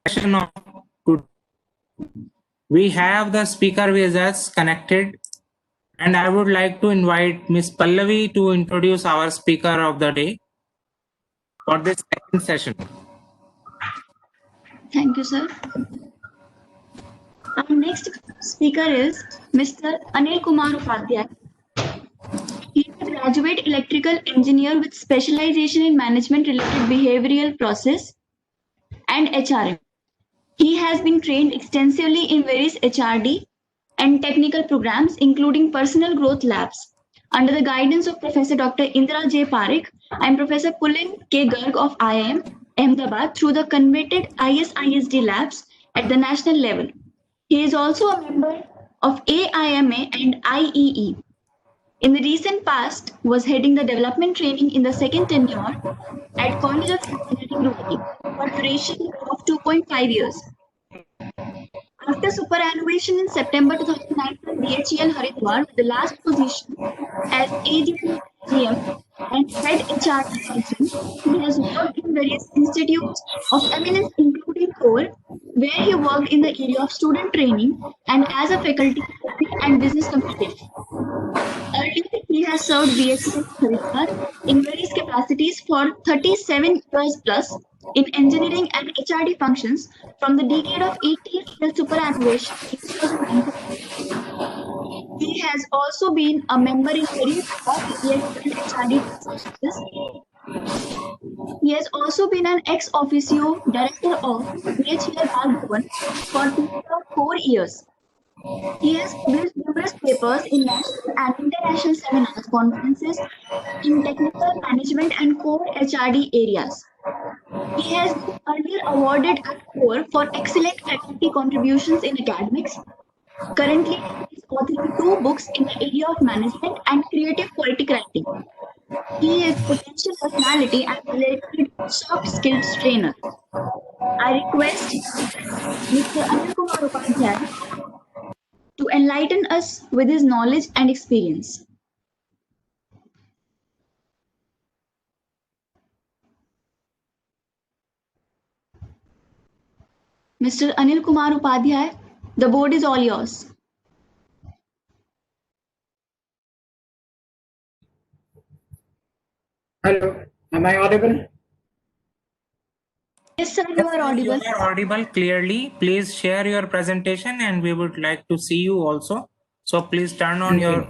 session of today. We have the speaker with us connected, and I would like to invite Ms. Pallavi to introduce our speaker of the day for this second session. Thank you, sir. Our next speaker is Mr. Anil Kumar Upadhyay. He is a graduate electrical engineer with specialization in management-related behavioral process and HRM. He has been trained extensively in various HRD and technical programs, including personal growth labs, under the guidance of Professor Dr. Indra J. Parekh and Professor Pulin K. Garg of IIM Ahmedabad through the converted ISISD labs at the national level. He is also a member of AIMA and IEE. In the recent past, was heading the development training in the second tenure at College of Engineering, Roorkee, for duration of 2.5 years. After superannuation in September 2009 from BHEL Haridwar, with the last position as ADGM and head HR function, he has worked in various institutes of eminence, including CORE, where he worked in the area of student training and as a faculty and business communication. Earlier, he has served BHEL Haridwar in various capacities for 37 years plus in engineering and HRD functions from the decade of 80s till superannuation in 2009. He has also been a member in various top BHEL HRD processes. He has also been an ex officio director of BHEL Bhagwan for 4 years. He has published numerous papers in national and international seminars, conferences in technical management and core HRD areas. He has been earlier awarded at CORE for excellent faculty contributions in academics. Currently, he is authoring 2 books in the area of management and creative poetic writing. He is potential personality and related soft skills trainer. I request Mr. Anil Kumar Upadhyay to enlighten us with his knowledge and experience. Mr. Anil Kumar Upadhyay, the board is all yours. Hello, am I audible? Yes, sir, you are audible. You are audible clearly. Please share your presentation, and we would like to see you also. So please turn on your.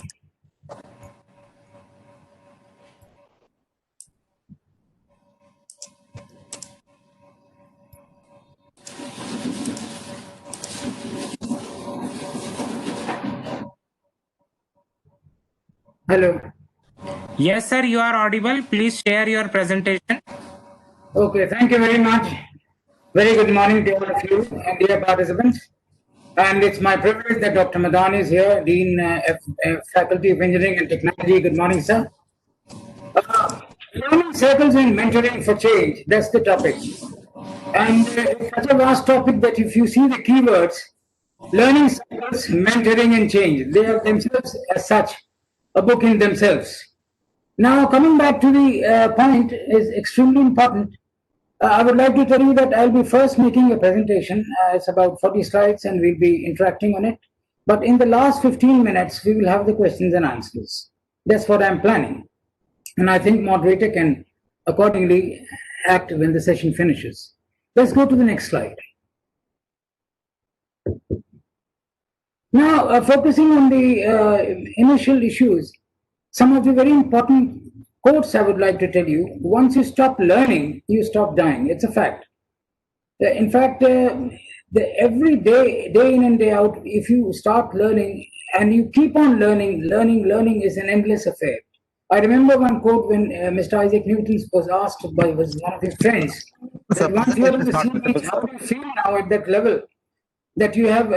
Hello. Yes, sir, you are audible. Please share your presentation. Okay, thank you very much. Very good morning to all of you and dear participants. And it's my privilege that Dr. Madan is here, Dean Faculty of Engineering and Technology. Good morning, sir. Learning circles and mentoring for change, that's the topic. And it's such a vast topic that if you see the keywords, learning circles, mentoring and change, they are themselves as such a book in themselves. Now, coming back to the point is extremely important. I would like to tell you that I'll be first making a presentation. It's about 40 slides and we'll be interacting on it. But in the last 15 minutes, we will have the questions and answers. That's what I'm planning. And I think moderator can accordingly act when the session finishes. Let's go to the next slide. Now, focusing on the initial issues, some of the very important quotes I would like to tell you. Once you stop learning, you stop dying. It's a fact. In fact, every day, day in and day out, if you start learning and you keep on learning is an endless affair. I remember one quote when Mr. Isaac Newton was asked by one of his friends, that once you are in the sea beach, how do you feel now at that level? That you have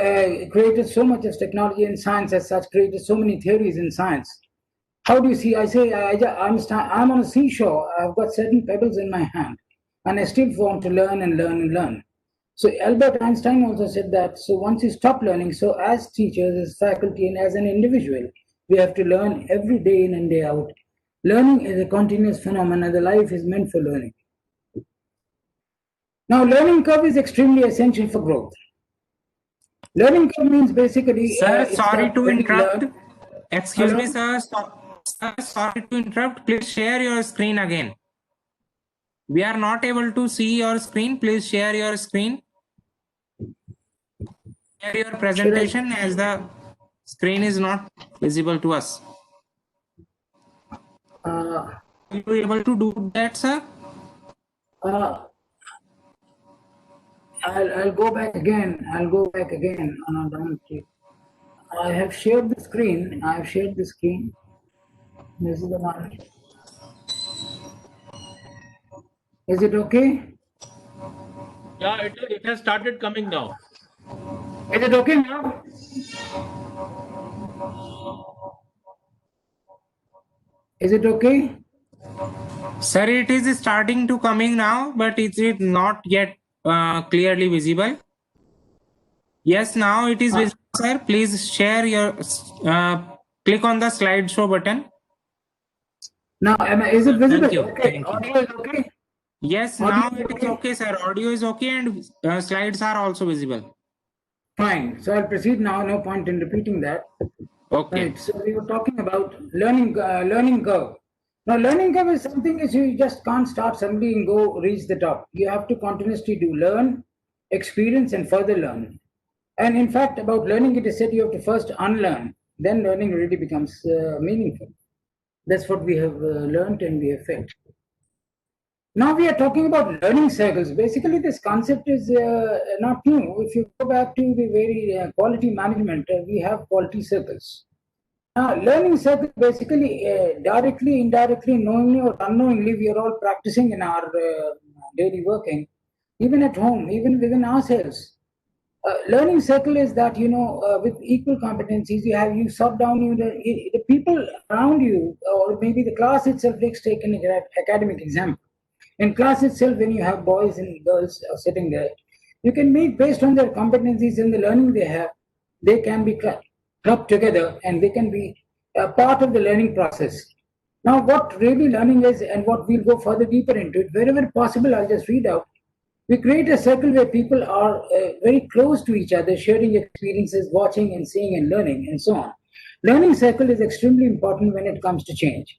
created so much as technology and science as such, created so many theories in science. How do you see? I say, I'm on a seashore. I've got certain pebbles in my hand, and I still want to learn and learn and learn. So Albert Einstein also said that. So once you stop learning, so as teachers, as faculty, and as an individual, we have to learn every day in and day out. Learning is a continuous phenomenon. The life is meant for learning. Now, learning curve is extremely essential for growth. Learning curve means basically. Sir, it's sorry that to when you interrupt. learn- Excuse me, Hello? sir, sorry to interrupt. Please share your screen again. We are not able to see your screen. Please share your screen. Share your presentation as the screen is not visible to us. Uh, Are you able to do that, sir? uh, I'll go back again. I'll go back again. Don't click. I have shared the screen. I have shared the screen. This is the one. Is it okay? Yeah, it has started coming now. Is it okay now? Is it okay? Sir, it is starting to coming now, but it is not yet clearly visible. Yes, now it is visible, sir. Please share your, click on the slideshow button. Now, is it visible? Thank you. Okay. Thank you. Audio is okay. Yes, Audio now is it is okay? okay, sir. Audio is okay and slides are also visible. Fine. So I'll proceed now. No point in repeating that. Okay. Right. So we were talking about learning curve. Now, learning curve is something that you just can't start suddenly and go reach the top. You have to continuously do learn, experience, and further learn. And in fact, about learning, it is said you have to first unlearn. Then learning really becomes meaningful. That's what we have learned and we have felt. Now we are talking about learning circles. Basically, this concept is not new. If you go back to the very quality management, we have quality circles. Now, learning circles basically directly, indirectly, knowingly or unknowingly, we are all practicing in our daily working, even at home, even within ourselves. Learning circle is that with equal competencies you sort down the people around you, or maybe the class itself. Let's take an academic example. In class itself, when you have boys and girls sitting there, you can meet based on their competencies and the learning they have. They can be clubbed together and they can be a part of the learning process. Now, what really learning is, and what we'll go further deeper into it, wherever possible, I'll just read out. We create a circle where people are very close to each other, sharing experiences, watching and seeing and learning, and so on. Learning circle is extremely important when it comes to change.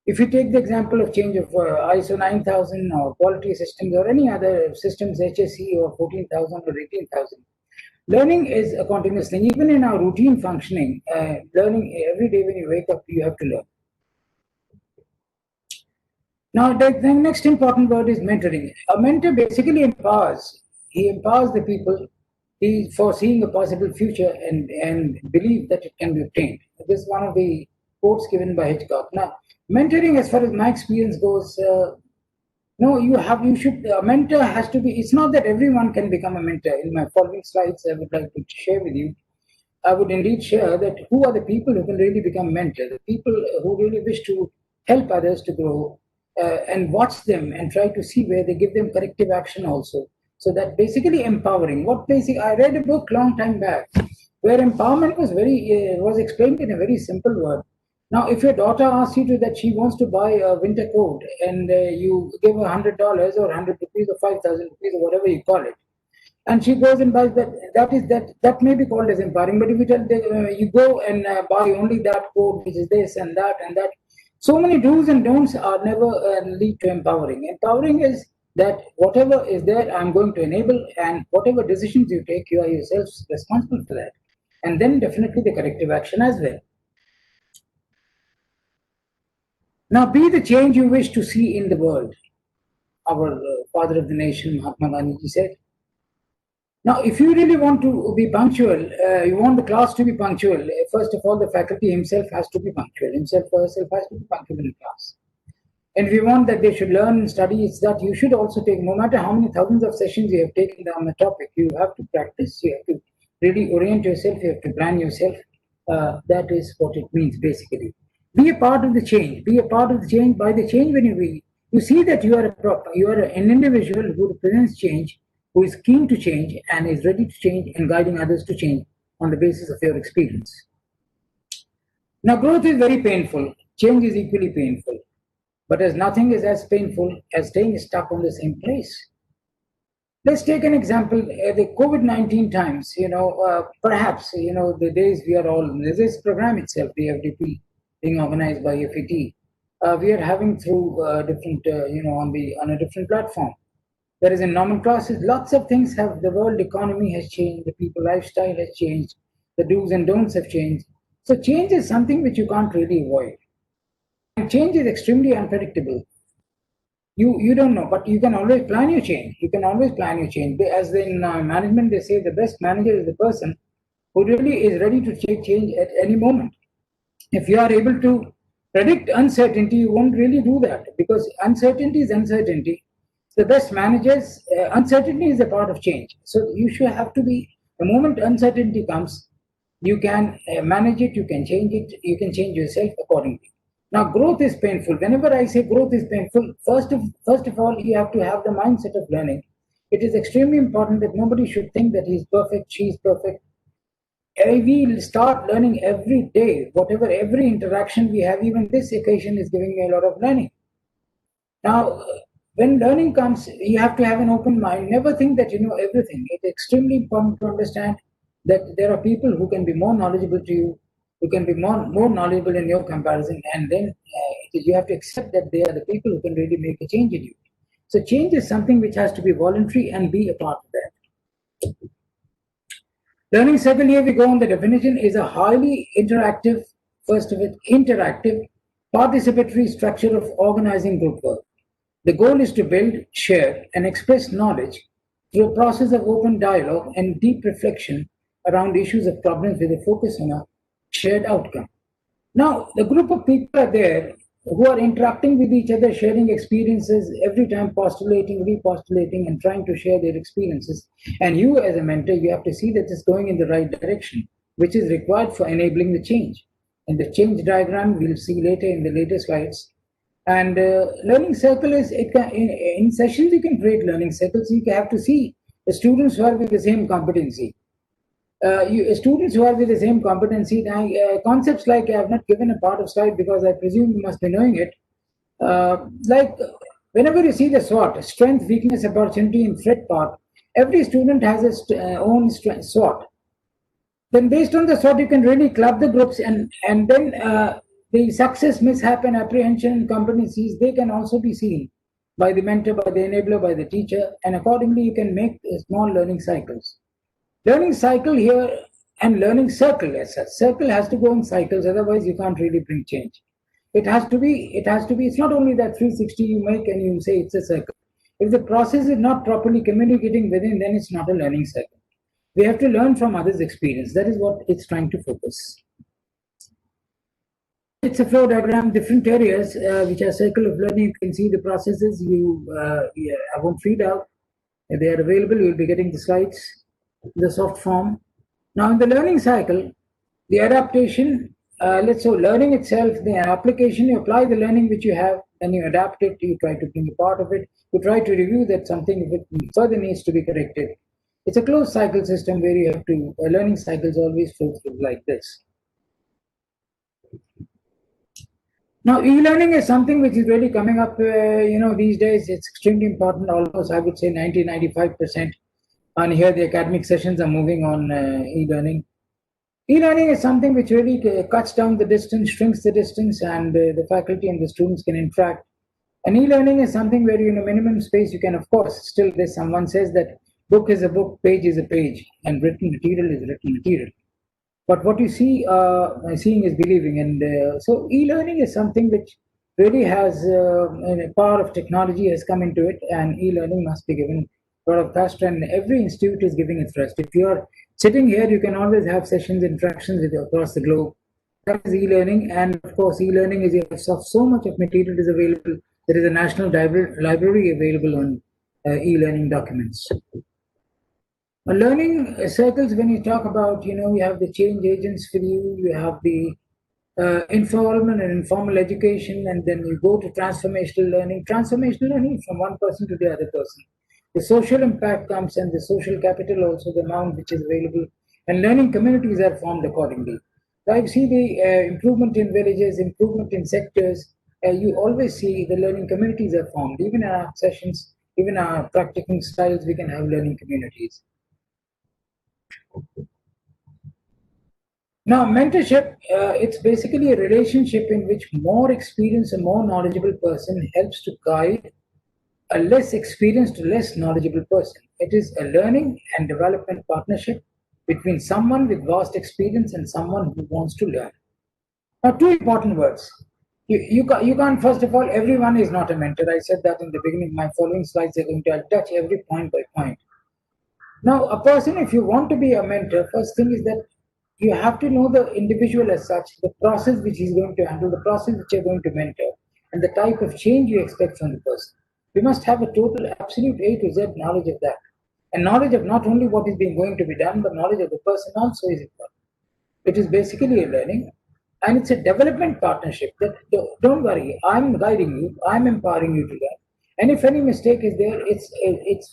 If you take the example of change of ISO 9000 or quality systems or any other systems, HSE or 14,000 or 18,000, learning is a continuous thing. Even in our routine functioning, learning every day when you wake up, you have to learn. Now, the next important word is mentoring. A mentor basically empowers. He empowers the people foreseeing a possible future and believe that it can be obtained. This is one of the quotes given by Hitchcock. Now, mentoring, as far as my experience goes, no, you should, a mentor has to be, it's not that everyone can become a mentor. In my following slides, I would like to share with you. I would indeed share that who are the people who can really become mentors, the people who really wish to help others to grow, and watch them and try to see where they give them corrective action also. So that basically empowering. I read a book long time back where empowerment was explained in a very simple word. Now, if your daughter asks you that she wants to buy a winter coat and you give her $100 or 100 rupees or 5,000 rupees or whatever you call it, and she goes and buys that may be called as empowering. But if you tell you go and buy only that coat which is this and that, so many do's and don'ts are never lead to empowering. Empowering is that whatever is there, I'm going to enable, and whatever decisions you take, you are yourselves responsible for that, and then definitely the corrective action as well. Now, be the change you wish to see in the world. Our father of the nation, Mahatma Gandhi, said. Now, if you really want to be punctual, you want the class to be punctual, first of all, the faculty himself has to be punctual, himself or herself has to be punctual in class. And if you want that they should learn and study, it's that you should also take, no matter how many thousands of sessions you have taken on the topic, you have to practice, you have to really orient yourself, you have to plan yourself. That is what it means, basically. Be a part of the change. Be a part of the change. By the change, when you see that you are an individual who represents change, who is keen to change and is ready to change and guiding others to change on the basis of your experience. Now, growth is very painful. Change is equally painful. But as nothing is as painful as staying stuck on the same place. Let's take an example, the COVID-19 times, perhaps, the days we are all, this program itself, the FDP, being organized by FET, we are having through different, on a different platform. There is in normal classes, lots of things have, the world economy has changed, the people lifestyle has changed, the do's and don'ts have changed. So change is something which you can't really avoid. And change is extremely unpredictable. You don't know, but you can always plan your change. You can always plan your change. As in management, they say the best manager is the person who really is ready to change at any moment. If you are able to predict uncertainty, you won't really do that, because uncertainty is uncertainty. The best managers, uncertainty is a part of change. So you should have to be, the moment uncertainty comes, you can manage it, you can change it, you can change yourself accordingly. Now, growth is painful. Whenever I say growth is painful, first of all, you have to have the mindset of learning. It is extremely important that nobody should think that he's perfect, she's perfect. We start learning every day. Whatever, every interaction we have, even this occasion is giving me a lot of learning. Now, when learning comes, you have to have an open mind. Never think that you know everything. It's extremely important to understand that there are people who can be more knowledgeable to you, who can be more knowledgeable in your comparison, and then you have to accept that they are the people who can really make a change in you. So change is something which has to be voluntary and be a part of that. Learning circle, here we go on the definition, is a highly interactive, first of it, interactive, participatory structure of organizing group work. The goal is to build, share, and express knowledge through a process of open dialogue and deep reflection around issues of problems with a focus on a shared outcome. Now, the group of people are there who are interacting with each other, sharing experiences, every time postulating, repostulating, and trying to share their experiences. And you, as a mentor, you have to see that it's going in the right direction, which is required for enabling the change. And the change diagram we'll see later in the later slides. And learning circle is, in sessions you can create learning circles. You have to see the students who are with the same competency. Students who are with the same competency, concepts like, I have not given a part of slide because I presume you must be knowing it. Like whenever you see the SWOT, strength, weakness, opportunity, and threat part, every student has its own SWOT. Then based on the SWOT, you can really club the groups, and then the success, mishap, and apprehension and competencies, they can also be seen by the mentor, by the enabler, by the teacher, and accordingly you can make small learning cycles. Learning cycle here and learning circle as such. Circle has to go in cycles, otherwise you can't really bring change. It has to be, it's not only that 360 you make and you say it's a circle. If the process is not properly communicating within, then it's not a learning cycle. We have to learn from others' experience. That is what it's trying to focus. It's a flow diagram, different areas which are circle of learning. You can see the processes. I won't read out. They are available. You'll be getting the slides, the soft form. Now in the learning cycle, the adaptation, let's say learning itself, the application, you apply the learning which you have, then you adapt it, you try to bring a part of it, you try to review that something if it further needs to be corrected. It's a closed cycle system where you have to, learning cycles always flow through like this. Now, e-learning is something which is really coming up, these days. It's extremely important, almost I would say 90-95%. And here the academic sessions are moving on e-learning. E-learning is something which really cuts down the distance, shrinks the distance, and the faculty and the students can interact. And e-learning is something where in a minimum space you can, of course, still there's someone says that book is a book, page is a page, and written material is written material. But what you see, seeing is believing. And so e-learning is something which really has a power of technology has come into it, and e-learning must be given a lot of thrust, and every institute is giving it thrust. If you are sitting here, you can always have sessions, interactions with across the globe. That is e-learning, and of course, e-learning is so much of material is available. There is a national library available on e-learning documents. Learning circles, when you talk about, you have the change agents for you, you have the informal and informal education, and then you go to transformational learning from one person to the other person. The social impact comes, and the social capital also, the amount which is available, and learning communities are formed accordingly. So I see the improvement in villages, improvement in sectors. You always see the learning communities are formed. Even in our sessions, even our practicing styles, we can have learning communities. Now, mentorship, it's basically a relationship in which more experienced and more knowledgeable person helps to guide a less experienced, less knowledgeable person. It is a learning and development partnership between someone with vast experience and someone who wants to learn. Now, two important words. You can't, first of all, everyone is not a mentor. I said that in the beginning. My following slides are going to touch every point by point. Now, a person, if you want to be a mentor, first thing is that you have to know the individual as such, the process which he's going to handle, the process which you're going to mentor, and the type of change you expect from the person. You must have a total, absolute A to Z knowledge of that. And knowledge of not only what is being going to be done, but knowledge of the person also is important. It is basically a learning, and it's a development partnership. That don't worry, I'm guiding you, I'm empowering you to learn. And if any mistake is there,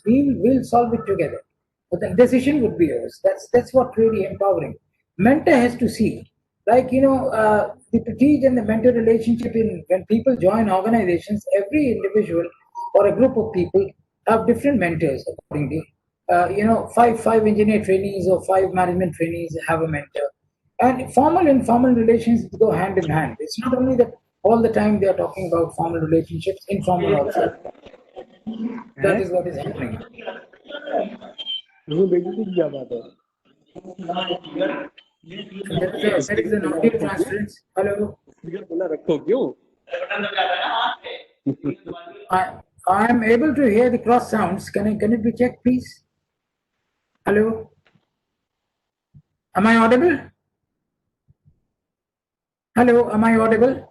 we'll solve it together. But the decision would be yours. That's what really empowering. Mentor has to see, like the prestige and the mentor relationship. When people join organizations, every individual or a group of people have different mentors accordingly. Five engineer trainees or five management trainees have a mentor, and formal and informal relations go hand in hand. It's not only that all the time they are talking about formal relationships, informal also. That is what is happening. That is an audio transference. Hello. I am able to hear the cross sounds. Can it be checked, please? Hello. Am I audible? Hello, am I audible?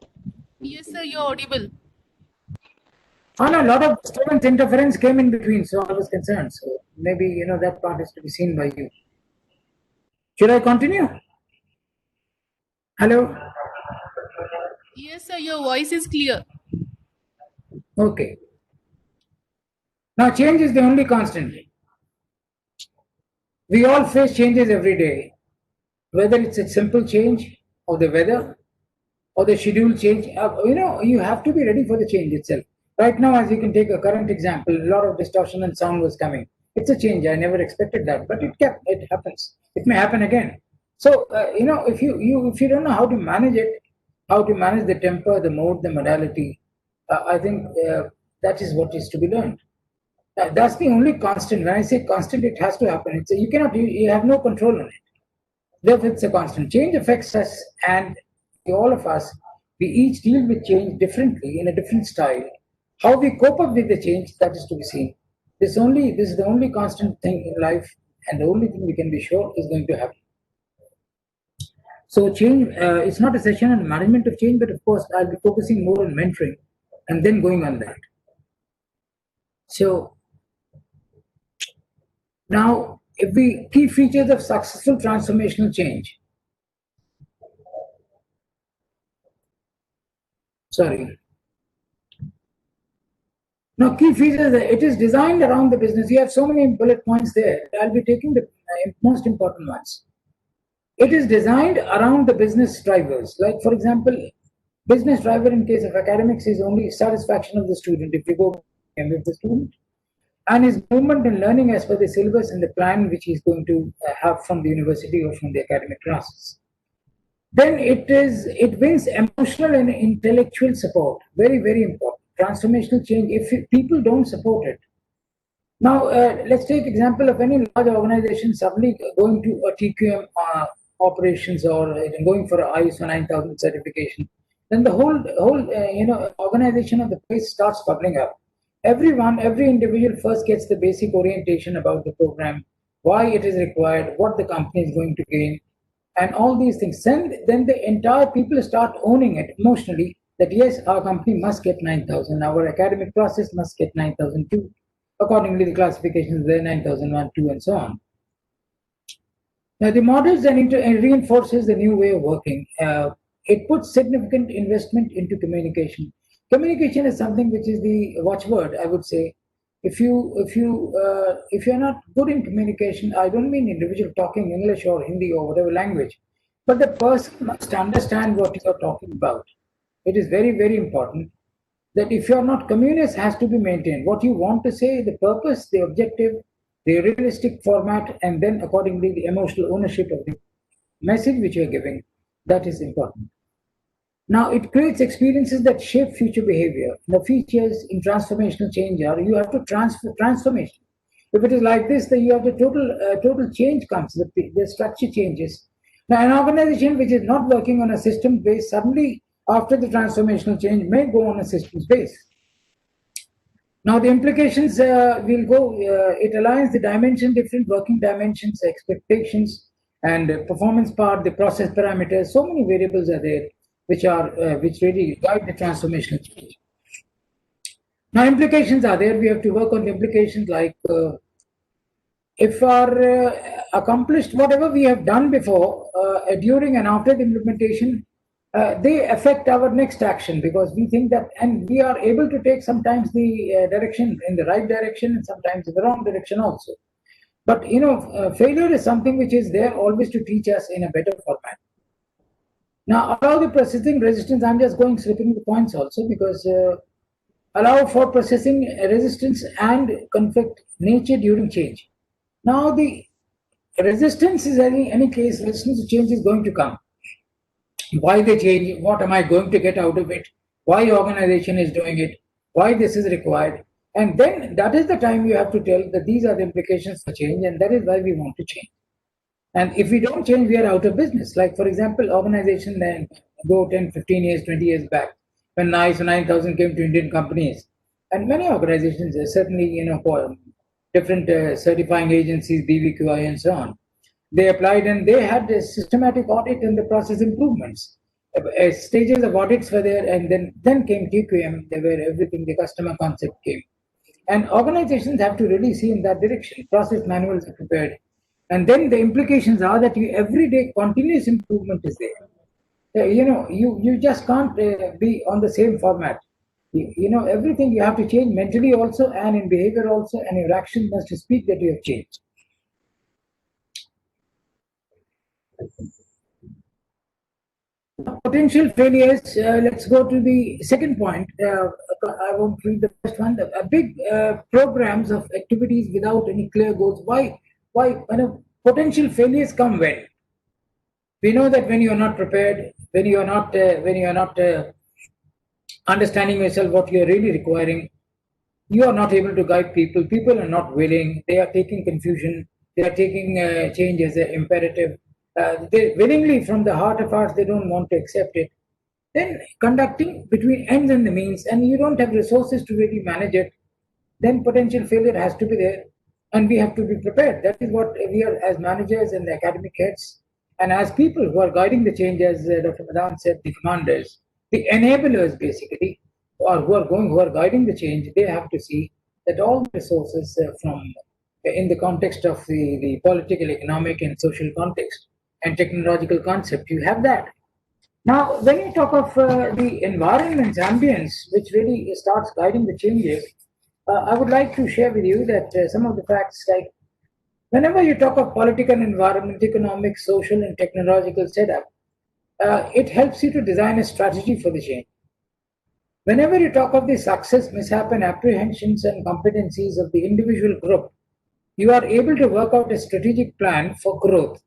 Yes, sir, you're audible. Oh, no, a lot of disturbance interference came in between, so I was concerned. So maybe that part is to be seen by you. Should I continue? Hello. Yes, sir, your voice is clear. Okay. Now, change is the only constant. We all face changes every day, whether it's a simple change of the weather or the schedule change. You have to be ready for the change itself. Right now, as you can take a current example, a lot of distortion and sound was coming. It's a change. I never expected that, but it happens. It may happen again. So if you don't know how to manage it, how to manage the temper, the mode, the modality, I think that is what is to be learned. That's the only constant. When I say constant, it has to happen. You have no control on it. Therefore, it's a constant. Change affects us, and all of us, we each deal with change differently in a different style. How we cope up with the change, that is to be seen. This is the only constant thing in life, and the only thing we can be sure is going to happen. So change, it's not a session on management of change, but of course, I'll be focusing more on mentoring and then going on that. So now, if we key features of successful transformational change. Sorry. Now, key features, it is designed around the business. You have so many bullet points there. I'll be taking the most important ones. It is designed around the business drivers. Like, for example, business driver in case of academics is only satisfaction of the student. If you go with the student, and his movement and learning as per the syllabus and the plan which he's going to have from the university or from the academic classes. Then it wins emotional and intellectual support. Very, very important. Transformational change, if people don't support it. Now, let's take example of any large organization suddenly going to a TQM operations or going for a ISO 9000 certification. Then the whole organization of the place starts bubbling up. Every individual first gets the basic orientation about the program, why it is required, what the company is going to gain, and all these things. Then the entire people start owning it emotionally, that yes, our company must get 9,000, our academic process must get 9,002. Accordingly, the classifications there 9,001, 2, and so on. Now, the models then reinforces the new way of working. It puts significant investment into communication. Communication is something which is the watchword, I would say. If you're not good in communication, I don't mean individual talking English or Hindi or whatever language, but the person must understand what you're talking about. It is very, very important. that if you're not communist, has to be maintained. What you want to say, the purpose, the objective, the realistic format, and then accordingly the emotional ownership of the message which you're giving, that is important. Now, it creates experiences that shape future behavior. The features in transformational change are you have to transfer transformation. If it is like this, then you have the total change comes, the structure changes. Now, an organization which is not working on a system base, suddenly after the transformational change may go on a systems base. Now, the implications will go, it aligns the dimension, different working dimensions, expectations, and performance part, the process parameters. So many variables are there which really guide the transformational change. Now, implications are there. We have to work on the implications like if our accomplished whatever we have done before, during and after the implementation, they affect our next action because we think that, and we are able to take sometimes the direction in the right direction and sometimes in the wrong direction also. But failure is something which is there always to teach us in a better format. Now, allow the processing resistance. I'm just slipping the points also because allow for processing resistance and conflict nature during change. Now, the resistance is any case, resistance to change is going to come. Why they change? What am I going to get out of it? Why organization is doing it? Why this is required? And then that is the time you have to tell that these are the implications for change, and that is why we want to change. And if we don't change, we are out of business. Like, for example, organization then go 10, 15 years, 20 years back, when ISO 9000 came to Indian companies. And many organizations, certainly, for different certifying agencies, BVQI and so on, they applied and they had a systematic audit and the process improvements. Stages of audits were there, and then came TQM, where everything, the customer concept came. And organizations have to really see in that direction. Process manuals are prepared. And then the implications are that every day continuous improvement is there. You just can't be on the same format. Everything you have to change mentally also and in behavior also, and your action must speak that you have changed. Potential failures. Let's go to the second point. I won't read the first one. Big programs of activities without any clear goals. Why? Potential failures come when? We know that when you are not prepared, when you are not understanding yourself what you are really requiring, you are not able to guide people. People are not willing. They are taking confusion. They are taking change as an imperative. They willingly, from the heart of hearts, they don't want to accept it. Then conducting between ends and the means, and you don't have resources to really manage it, then potential failure has to be there, and we have to be prepared. That is what we are as managers and the academic heads, and as people who are guiding the change, as Dr. Madan said, the commanders, the enablers basically, or who are guiding the change. They have to see that all the resources in the context of the political, economic, and social context and technological concept, you have that. Now, when you talk of the environment's ambience, which really starts guiding the changes, I would like to share with you that some of the facts, like whenever you talk of political, environment, economic, social, and technological setup, it helps you to design a strategy for the change. Whenever you talk of the success, mishap, and apprehensions and competencies of the individual group, you are able to work out a strategic plan for growth.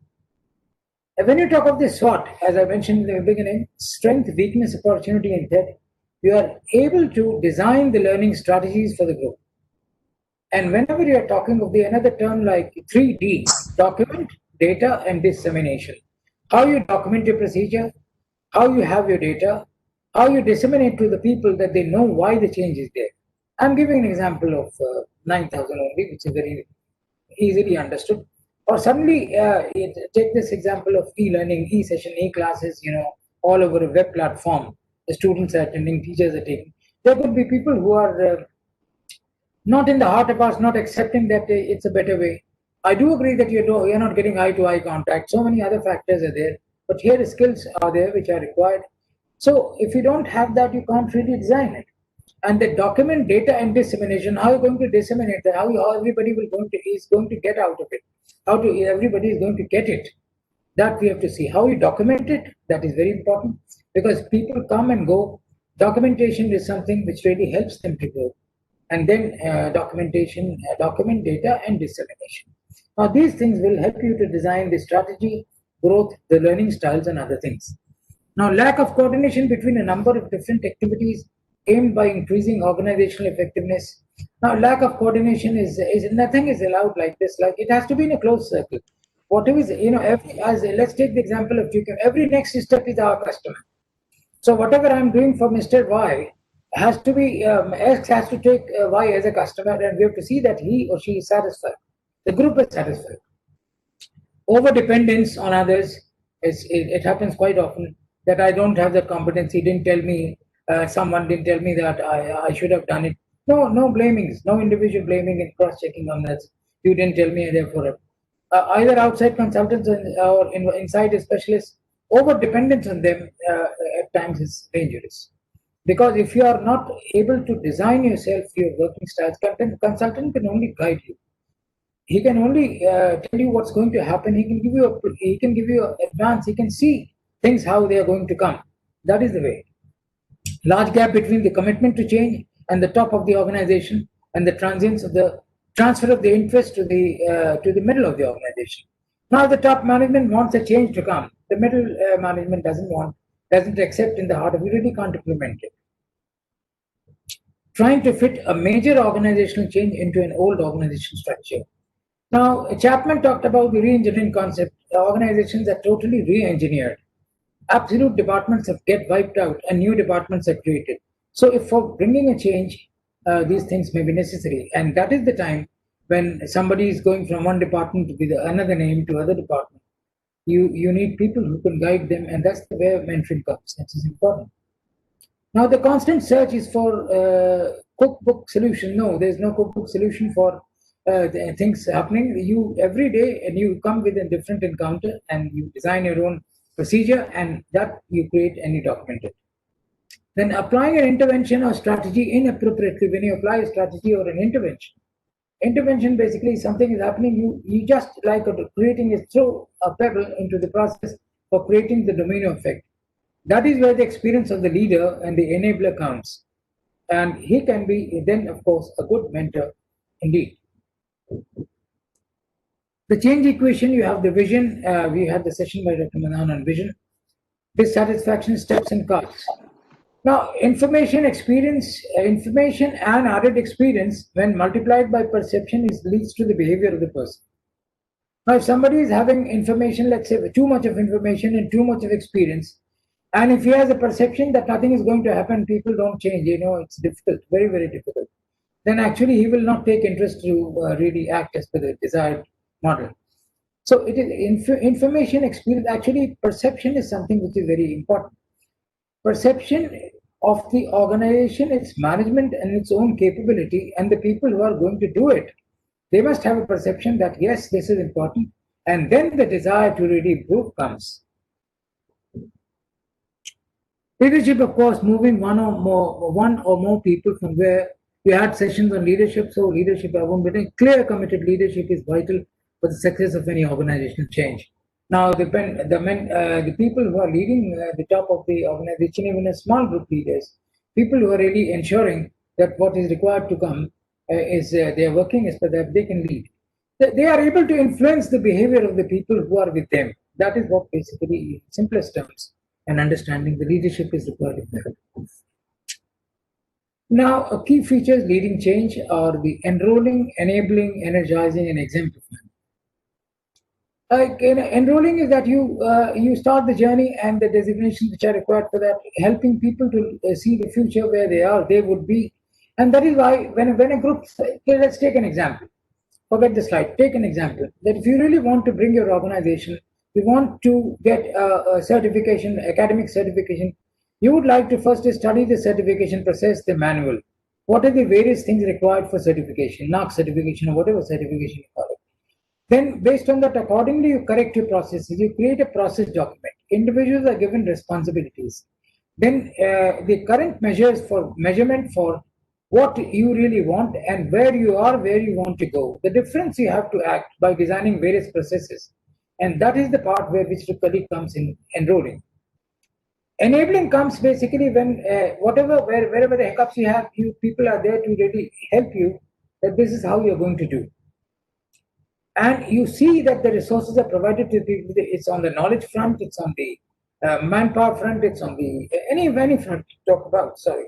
When you talk of the SWOT, as I mentioned in the beginning, strength, weakness, opportunity, and threat, you are able to design the learning strategies for the group. And whenever you are talking of another term like 3D, document, data, and dissemination, how you document your procedure, how you have your data, how you disseminate to the people that they know why the change is there. I'm giving an example of 9000 only, which is very easily understood. Or suddenly, take this example of e-learning, e-session, e-classes, all over a web platform. The students are attending, teachers are taking. There could be people who are not in the heart of us, not accepting that it's a better way. I do agree that you're not getting eye-to-eye contact. So many other factors are there. But here, skills are there which are required. So if you don't have that, you can't really design it. And the document, data, and dissemination, how are you going to disseminate that? How everybody is going to get out of it? Everybody is going to get it? That we have to see. How you document it, that is very important, because people come and go. Documentation is something which really helps them to grow. And then document data and dissemination. Now, these things will help you to design the strategy, growth, the learning styles, and other things. Now, lack of coordination between a number of different activities aimed by increasing organizational effectiveness. Now, lack of coordination is nothing is allowed like this. Like, it has to be in a closed circle. Whatever is, let's take the example of GCAM. Every next step is our customer. So whatever I'm doing for Mr. Y has to be, X has to take Y as a customer, and we have to see that he or she is satisfied. The group is satisfied. Over dependence on others, it happens quite often that I don't have the competency, didn't tell me, someone didn't tell me that I should have done it. No blamings, no individual blaming and cross-checking on that. You didn't tell me, therefore. Either outside consultants or inside specialists, over dependence on them at times is dangerous. Because if you are not able to design yourself your working styles, consultant can only guide you. He can only tell you what's going to happen. He can give you advance. He can see things how they are going to come. That is the way. Large gap between the commitment to change and the top of the organization and the transience of the transfer of the interest to the middle of the organization. Now the top management wants a change to come. The middle management doesn't accept in the heart of it, really can't implement it. Trying to fit a major organizational change into an old organizational structure. Now, Chapman talked about the re-engineering concept. The organizations are totally re-engineered. Absolute departments get wiped out and new departments are created. So if for bringing a change, these things may be necessary. And that is the time when somebody is going from one department to be another name to other department. You need people who can guide them, and that's the way mentoring comes. That is important. Now, the constant search is for cookbook solution. No, there's no cookbook solution for things happening. You every day, and you come with a different encounter, and you design your own procedure, and that you create and you document it. Then applying an intervention or strategy inappropriately. When you apply a strategy or an intervention basically something is happening. You just like creating throw a pebble into the process for creating the domino effect. That is where the experience of the leader and the enabler counts, and he can be then, of course, a good mentor indeed. The change equation, you have the vision. We had the session by Dr. Manan on vision. Dissatisfaction, steps, and cards. Now, information and added experience, when multiplied by perception, leads to the behavior of the person. Now, if somebody is having information, let's say too much of information and too much of experience, and if he has a perception that nothing is going to happen, people don't change, it's difficult, very, very difficult, then actually he will not take interest to really act as per the desired model. So it is information experience. Actually, perception is something which is very important. Perception of the organization, its management and its own capability, and the people who are going to do it, they must have a perception that yes, this is important, and then the desire to really improve comes. Leadership, of course, moving one or more people from where we had sessions on leadership. So leadership, I won't be clear, committed leadership is vital for the success of any organizational change. Now, the people who are leading the top of the organization, even a small group leaders, people who are really ensuring that what is required to come is they are working as per that they can lead. They are able to influence the behavior of the people who are with them. That is what basically, in simplest terms, and understanding the leadership is required in that. Now, key features leading change are the enrolling, enabling, energizing, and exemplifying. Enrolling is that you start the journey and the designations which are required for that, helping people to see the future where they would be. And that is why when a group, let's take an example. Forget the slide. Take an example that if you really want to bring your organization, you want to get a certification, academic certification, you would like to first study the certification process, the manual. What are the various things required for certification, NAAC certification or whatever certification you call it. Then based on that, accordingly, you correct your processes. You create a process document. Individuals are given responsibilities. Then the current measures for measurement for what you really want and where you are, where you want to go. The difference you have to act by designing various processes. And that is the part where which really comes in enrolling. Enabling comes basically when wherever the hiccups you have, you people are there to really help you that this is how you're going to do. And you see that the resources are provided to people. It's on the knowledge front, it's on the manpower front, it's on the any front to talk about. Sorry,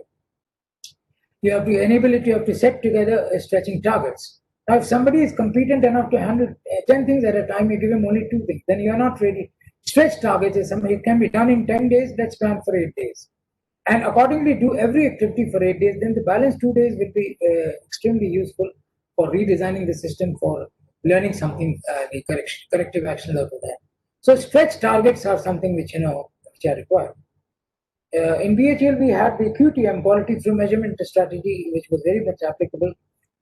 you have the enability, you have to set together stretching targets. Now, if somebody is competent enough to handle 10 things at a time, you give him only 2 things, then you're not ready. Stretch targets is something it can be done in 10 days, let's plan for 8 days. And accordingly, do every activity for 8 days, then the balance 2 days will be extremely useful for redesigning the system, for learning something, the corrective actions out of that. So, stretch targets are something which, which are required. In BHL, we had the QTM, quality through measurement strategy, which was very much applicable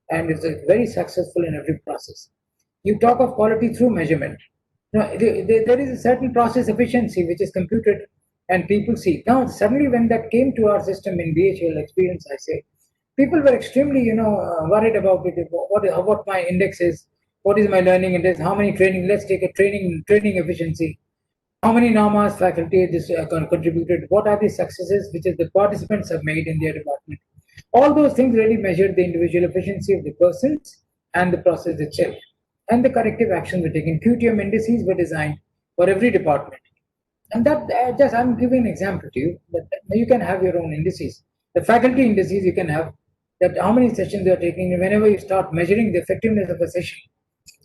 and is very successful in every process. You talk of quality through measurement. Now, there is a certain process efficiency which is computed and people see. Now, suddenly when that came to our system in BHL experience, I say, people were extremely, worried about it. What my index is, what is my learning index, how many training, let's take a training efficiency. How many NAMAs faculty has contributed? What are the successes which the participants have made in their department? All those things really measure the individual efficiency of the persons and the process itself. And the corrective actions were taken. QTM indices were designed for every department. And that just I'm giving an example to you. That you can have your own indices. The faculty indices you can have that how many sessions they are taking. And whenever you start measuring the effectiveness of a session,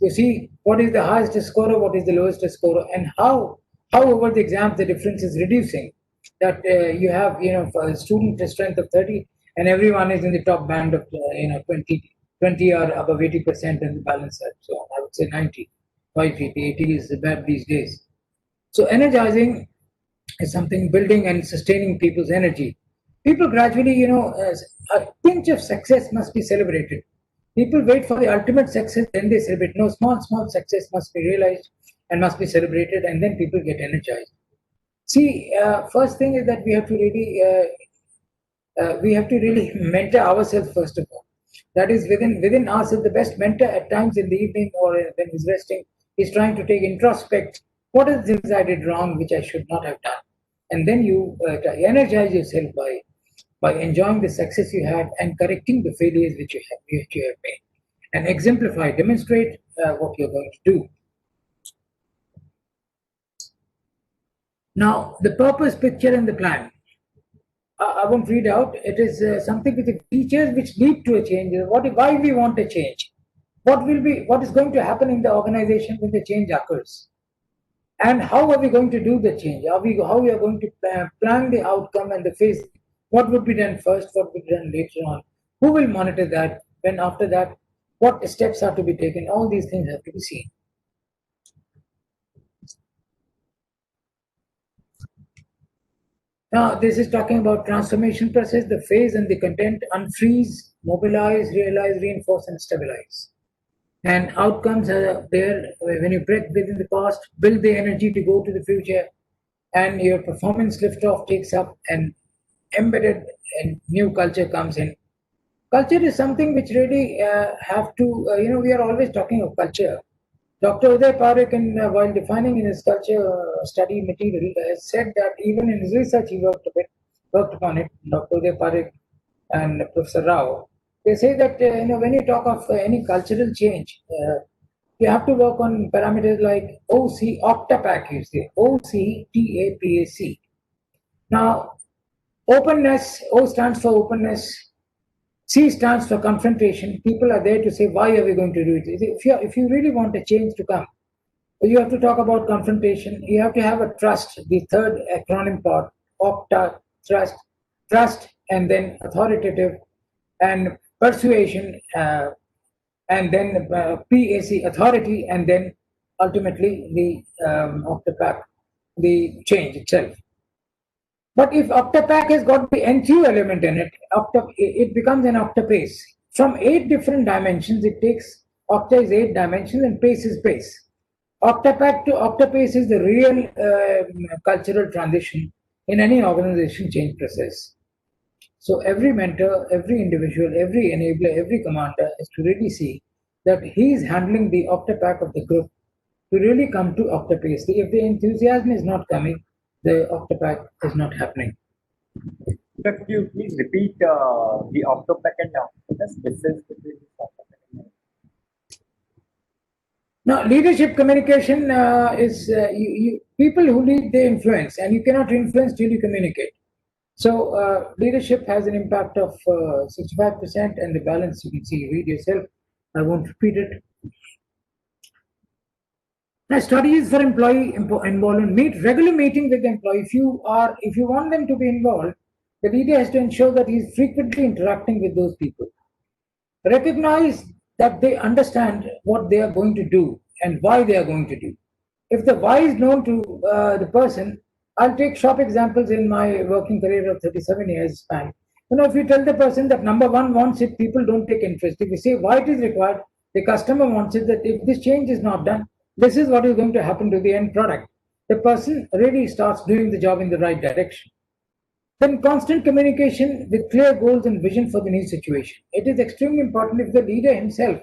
you see what is the highest scorer, what is the lowest scorer, and how over the exams the difference is reducing. That you have for a student a strength of 30, and everyone is in the top band of 20 or above 80%, and the balance are so I would say 90. 80 is bad these days. So energizing is something building and sustaining people's energy. People gradually, a pinch of success must be celebrated. People wait for the ultimate success, then they celebrate. No, small success must be realized and must be celebrated, and then people get energized. See, first thing is that we have to really mentor ourselves first of all. That is within ourselves. The best mentor at times in the evening or when he's resting is trying to take introspect. What are the things I did wrong which I should not have done? And then you energize yourself by enjoying the success you have and correcting the failures which you have made, and exemplify, demonstrate what you're going to do. Now, the purpose, picture, and the plan. I won't read out. It is something with the features which lead to a change. Why we want a change? What is going to happen in the organization when the change occurs? And how are we going to do the change? How we are going to plan the outcome and the phase? What would be done first? What would be done later on? Who will monitor that? Then after that, what steps are to be taken? All these things have to be seen. Now, this is talking about transformation process, the phase and the content: unfreeze, mobilize, realize, reinforce, and stabilize. And outcomes are there when you break within the past, build the energy to go to the future, and your performance liftoff takes up, and embedded and new culture comes in. Culture is something which really have to, we are always talking of culture. Dr. Uday Parekh, while defining in his culture study material, has said that even in his research he worked upon it. Dr. Uday Parekh and Professor Rao, they say that when you talk of any cultural change, you have to work on parameters like OCTAPAC. You say OCTAPAC. Now, openness. O stands for openness. C stands for confrontation. People are there to say, why are we going to do it? If you really want a change to come, you have to talk about confrontation. You have to have a trust, the third acronym part, OCTA, trust, and then authoritative, and persuasion, and then PAC, authority, and then ultimately the OCTAPAC, the change itself. But if OCTAPAC has got the NQ element in it, it becomes an octapace. From 8 different dimensions, it takes, octa is 8 dimensions and pace is pace. OCTAPAC to octapace is the real cultural transition in any organization change process. So every mentor, every individual, every enabler, every commander is to really see that he is handling the OCTAPAC of the group to really come to octapace. If the enthusiasm is not coming, the Octopack is not happening. Sir, could you please repeat the Octopack and Octopus difference between the Octopack and Now, leadership communication is people who lead, they influence, and you cannot influence till you communicate. So, leadership has an impact of 65%, and the balance you can see, read yourself. I won't repeat it. Now, strategies for employee involvement. Regular meeting with the employee. If you want them to be involved, the leader has to ensure that he is frequently interacting with those people. Recognize that they understand what they are going to do and why they are going to do. If the why is known to the person, I'll take shop examples in my working career of 37 years span. If you tell the person that number one wants it, people don't take interest. If you say why it is required, the customer wants it, that if this change is not done, this is what is going to happen to the end product. The person really starts doing the job in the right direction. Then constant communication with clear goals and vision for the new situation. It is extremely important if the leader himself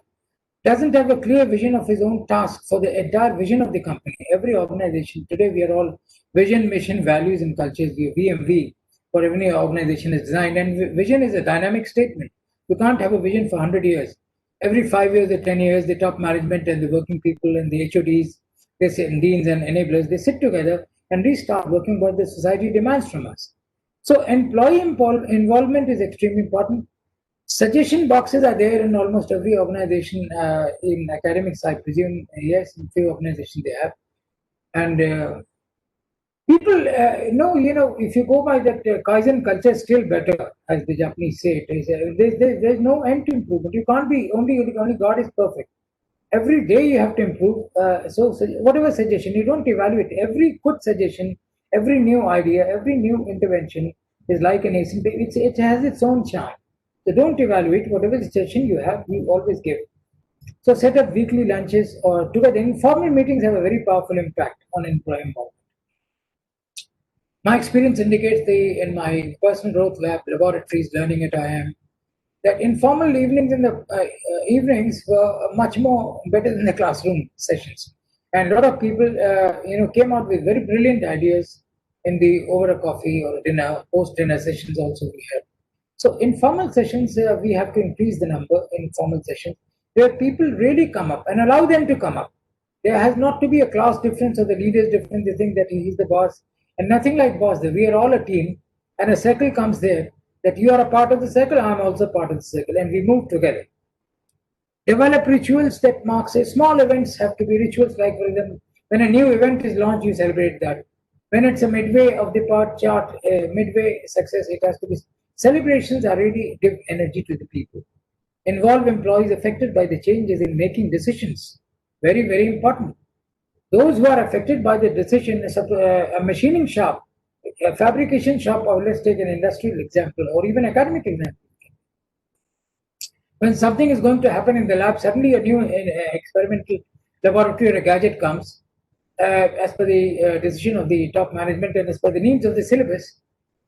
doesn't have a clear vision of his own task for the entire vision of the company. Every organization, today we are all vision, mission, values, and cultures. We VMV for every organization is designed, and vision is a dynamic statement. You can't have a vision for 100 years. Every 5 years or 10 years, the top management and the working people and the HODs, deans and enablers, they sit together and restart working what the society demands from us. So employee involvement is extremely important. Suggestion boxes are there in almost every organization. In academics, I presume, yes, in few organizations they have. And people if you go by that Kaizen culture, still better, as the Japanese say. There's no end to improvement. You can't be only God is perfect. Every day you have to improve. So whatever suggestion, you don't evaluate. Every good suggestion, every new idea, every new intervention is like an nascent. It has its own charm. So don't evaluate. Whatever suggestion you have, you always give. So set up weekly lunches or together. Informal meetings have a very powerful impact on employee involvement. My experience indicates in my personal growth lab, laboratories, learning at IIM, that informal evenings evenings were much more better than the classroom sessions. And a lot of people, came out with very brilliant ideas in the over a coffee or dinner, post-dinner sessions also we had. So informal sessions, we have to increase the number in informal sessions where people really come up and allow them to come up. There has not to be a class difference or the leader is different. They think that he's the boss and nothing like boss. We are all a team and a circle comes there that you are a part of the circle, I'm also part of the circle, and we move together. Develop rituals that marks small events have to be rituals, like for example, when a new event is launched, you celebrate that. When it's a midway of the chart, midway success, it has to be. Celebrations are really give energy to the people. Involve employees affected by the changes in making decisions. Very, very important. Those who are affected by the decision, a machining shop, a fabrication shop, or let's take an industrial example, or even academic example. When something is going to happen in the lab, suddenly a new experimental laboratory or a gadget comes, as per the decision of the top management and as per the needs of the syllabus.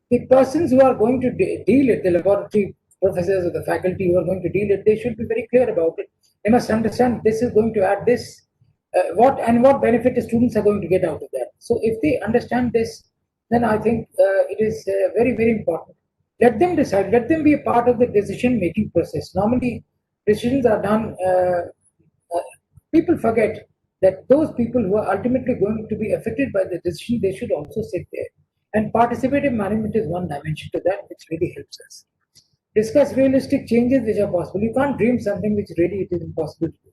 The persons who are going to deal it, the laboratory professors or the faculty who are going to deal it, they should be very clear about it. They must understand this is going to add this, what benefit the students are going to get out of that. So if they understand this, then I think it is very, very important. Let them decide. Let them be a part of the decision-making process. Normally, decisions are done. People forget that those people who are ultimately going to be affected by the decision, they should also sit there. And participative management is one dimension to that, which really helps us. Discuss realistic changes which are possible. You can't dream something which really it is impossible to do.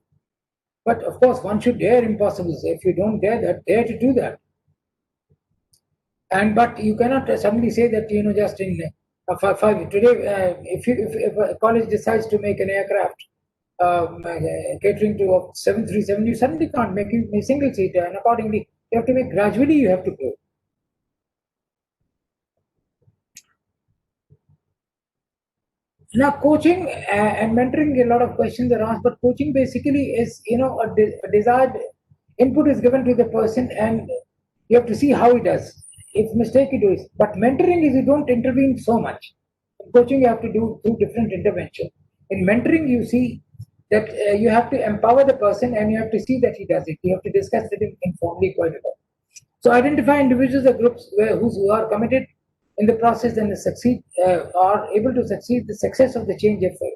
But of course, one should dare impossible. So if you don't dare that, dare to do that. But you cannot suddenly say that just in today, if a college decides to make an aircraft catering to 737, you suddenly can't make it a single seater, and accordingly, you have to make gradually. You have to grow. Now, coaching and mentoring, a lot of questions are asked, but coaching basically is, a desired input is given to the person, and you have to see how he does. If mistake you do it, but mentoring is you don't intervene so much. In coaching, you have to do different intervention. In mentoring, you see that you have to empower the person, and you have to see that he does it. You have to discuss it informally quite a lot. So identify individuals or groups who are committed in the process and are able to succeed the success of the change effort.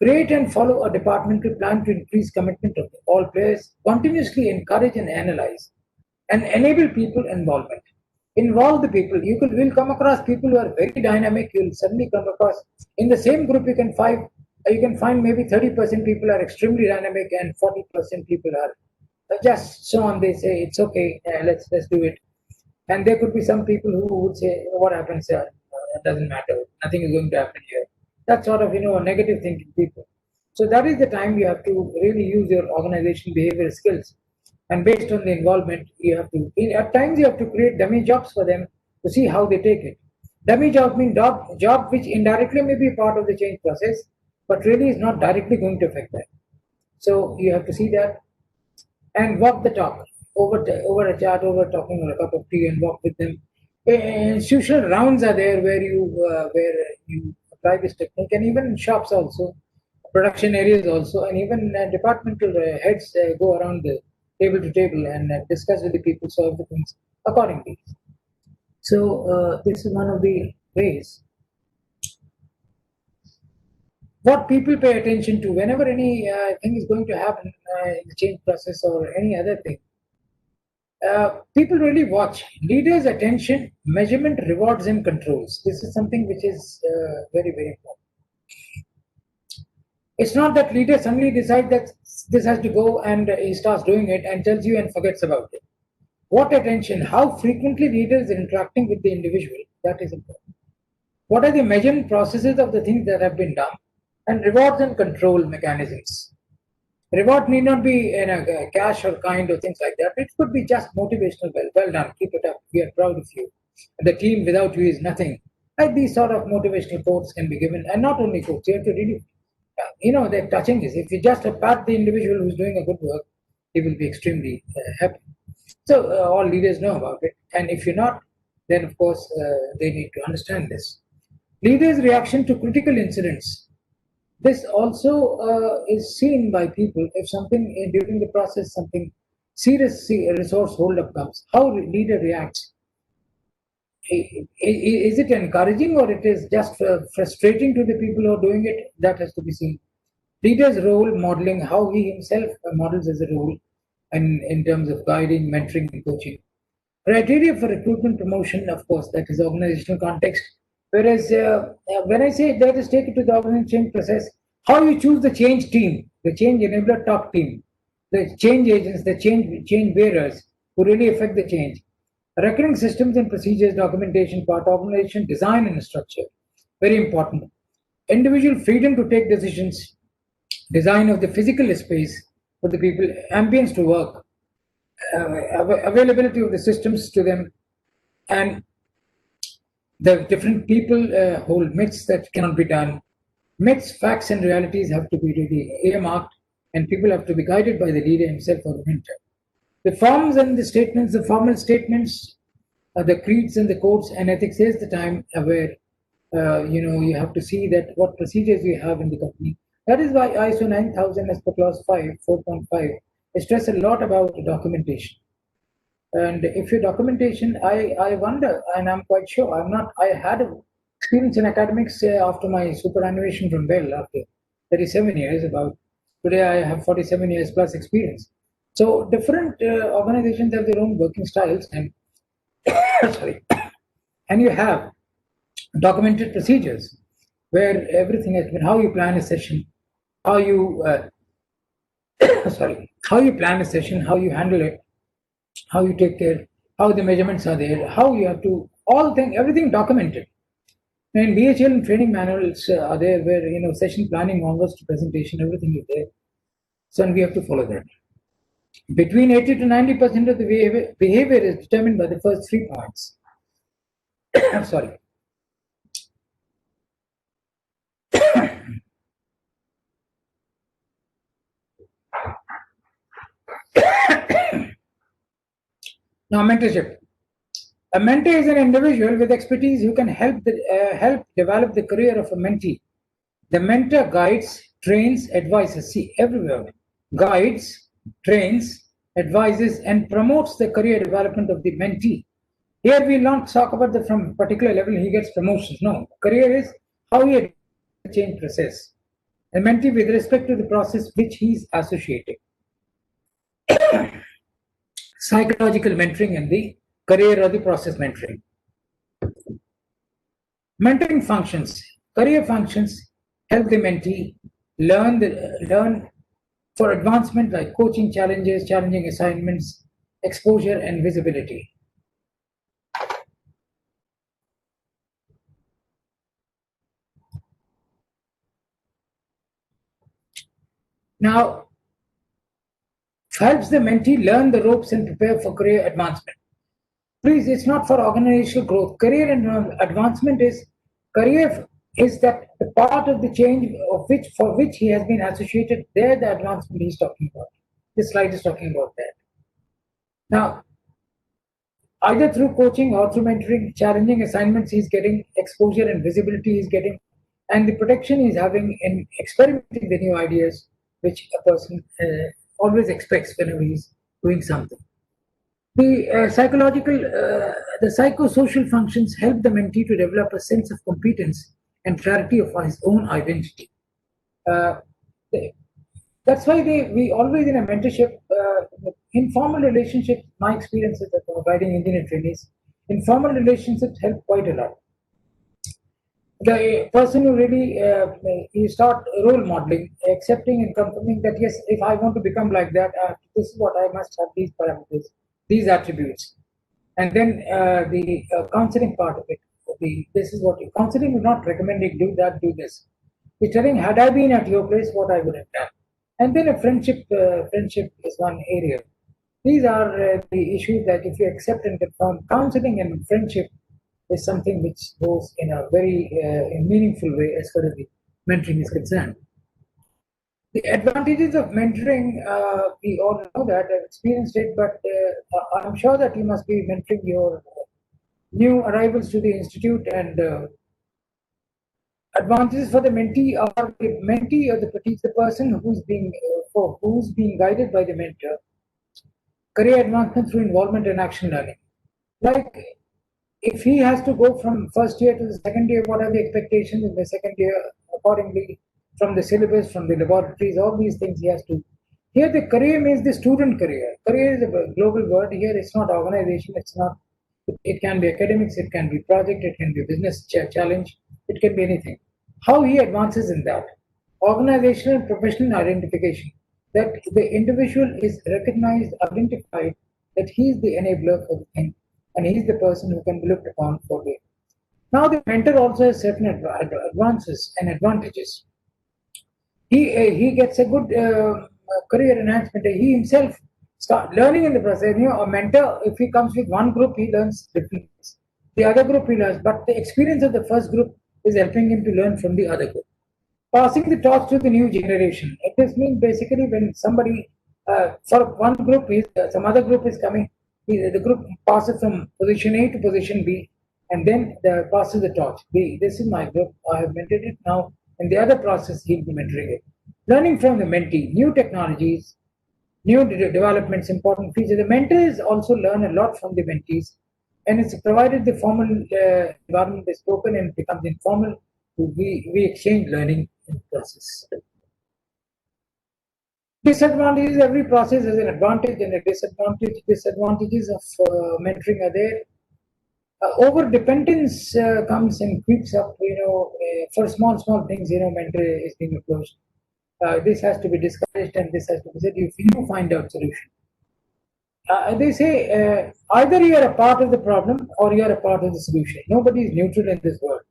Create and follow a departmental plan to increase commitment of all players. Continuously encourage and analyze and enable people involvement. Involve the people. Will come across people who are very dynamic. You'll suddenly come across in the same group. You can find maybe 30% people are extremely dynamic and 40% people are just so on. They say it's okay. Let's do it. And there could be some people who would say, "What happens here? It doesn't matter. Nothing is going to happen here." That sort of negative thinking people. So that is the time you have to really use your organization behavior skills, and based on the involvement, you have to. At times, you have to create dummy jobs for them to see how they take it. Dummy job means job which indirectly may be part of the change process, but really is not directly going to affect that. So you have to see that and walk the talk over a chat, over talking or a cup of tea, and walk with them. Institutional rounds are there where you apply this technique, and even in shops also, production areas also, and even departmental heads go around the table to table and discuss with the people, solve the things accordingly. So this is one of the ways. What people pay attention to whenever any thing is going to happen in the change process or any other thing. People really watch leaders' attention, measurement, rewards, and controls. This is something which is very, very important. It's not that leader suddenly decides that this has to go and he starts doing it and tells you and forgets about it. What attention, how frequently leaders are interacting with the individual, that is important. What are the measurement processes of the things that have been done, and rewards and control mechanisms. Reward need not be in a cash or kind or things like that. It could be just motivational. Well done, keep it up. We are proud of you. The team without you is nothing. Like these sort of motivational quotes can be given, and not only quotes. You have to really, they're touching this. If you just pat the individual who's doing a good work, he will be extremely happy. So all leaders know about it, and if you're not, then of course they need to understand this. Leaders' reaction to critical incidents. This also is seen by people if something during the process, something serious resource holdup comes, how leader reacts. Is it encouraging or it is just frustrating to the people who are doing it? That has to be seen. Leader's role modeling, how he himself models as a role, and in terms of guiding, mentoring, and coaching. Criteria for recruitment promotion, of course, that is organizational context. Whereas when I say let us take it to the organizational change process, how you choose the change team, the change enabler top team, the change agents, the change bearers who really affect the change. Recurring systems and procedures, documentation, part organization, design and structure, very important. Individual freedom to take decisions, design of the physical space for the people, ambience to work, availability of the systems to them, and the different people hold myths that cannot be done. Myths, facts, and realities have to be really earmarked, and people have to be guided by the leader himself or the mentor. The forms and the statements, the formal statements, the creeds and the codes and ethics is the time where you have to see that what procedures you have in the company. That is why ISO 9000 as per clause 4.5 stress a lot about documentation. And if your documentation, I wonder, and I'm quite sure, I had experience in academics after my superannuation from Bell after 37 years. Today I have 47 years plus experience. So different organizations have their own working styles, and sorry, and you have documented procedures where everything has been, how you plan a session, how you how you plan a session, how you handle it, how you take care, how the measurements are there, how you have to, everything documented. And BHL and training manuals are there where, session planning onwards to presentation, everything is there. So, and we have to follow that. Between 80 to 90% of the behavior is determined by the first 3 points. Sorry. Now, mentorship. A mentor is an individual with expertise who can help develop the career of a mentee. The mentor guides, trains, advises. See, everywhere. Guides, trains, advises, and promotes the career development of the mentee. Here we not talk about the from particular level he gets promotions. No, career is how he change process. A mentee with respect to the process which he is associating. Psychological mentoring and the career or the process mentoring. Mentoring functions, career functions help the mentee learn for advancement like coaching challenges, challenging assignments, exposure, and visibility. Now, helps the mentee learn the ropes and prepare for career advancement. Please, it's not for organizational growth. Career and advancement is career is that the part of the change of which for which he has been associated. There, the advancement he's talking about. This slide is talking about that. Now, either through coaching or through mentoring, challenging assignments, he's getting exposure and visibility. He's getting, and the protection he's having in experimenting the new ideas, which a person always expects whenever he's doing something. The the psychosocial functions help the mentee to develop a sense of competence and clarity of his own identity. Uh, that's why we always in a mentorship, informal relationships, my experiences of guiding engineer trainees, informal relationships help quite a lot. The person who really, you start role modeling, accepting and confirming that yes, if I want to become like that, this is what I must have, these parameters, these attributes. And then the counseling part of it, this is what counseling is not recommending, do that, do this. It's telling, had I been at your place, what I would have done. And then a friendship is one area. These are the issues that if you accept and confirm, counseling and friendship is something which goes in a very meaningful way as far as the mentoring is concerned. The advantages of mentoring, we all know that, I've experienced it, but I'm sure that you must be mentoring your new arrivals to the institute, and advantages for the mentee are the mentee or the person who's being guided by the mentor, career advancement through involvement and action learning. Like if he has to go from first year to the second year, what are the expectations in the second year accordingly from the syllabus, from the laboratories, all these things he has to. Here the career means the student career. Career is a global word. Here it's not organization, it's not, it can be academics, it can be project, it can be business challenge, it can be anything. How he advances in that. Organizational and professional identification. That the individual is recognized, identified, that he is the enabler for the thing, and he is the person who can be looked upon for it. Now the mentor also has certain advances and advantages. He gets a good career enhancement. He himself start learning in the process. You know, a mentor, if he comes with one group, he learns different things. The other group he learns, but the experience of the first group is helping him to learn from the other group. Passing the torch to the new generation. This means basically when somebody for one group, some other group is coming, the group passes from position A to position B, and then passes the torch. This is my group. I have mentored it now. And the other process, he'll be mentoring it. Learning from the mentee, new technologies, new developments, important features. The mentors also learn a lot from the mentees, and it's provided the formal environment is spoken and becomes informal. We exchange learning in the process. Disadvantages, every process has an advantage and a disadvantage. Disadvantages of mentoring are there. Over dependence comes and creeps up, for small things, mentor is being approached. This has to be discouraged and this has to be said. If you find out solution. They say either you are a part of the problem or you are a part of the solution. Nobody is neutral in this world.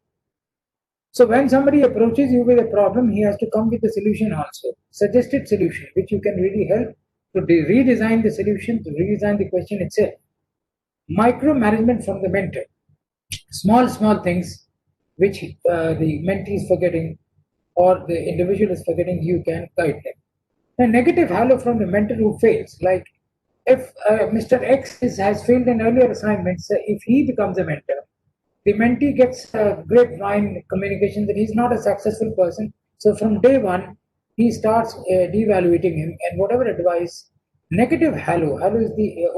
So when somebody approaches you with a problem, he has to come with a solution also, suggested solution, which you can really help to redesign the solution, to redesign the question itself. Micromanagement from the mentor. Small things which the mentee is forgetting or the individual is forgetting, you can guide them. A negative halo from the mentor who fails, like if Mr. X has failed in earlier assignments, if he becomes a mentor, the mentee gets a grapevine communication that he's not a successful person. So from day one, he starts devaluating him, and whatever advice Negative halo. Halo is the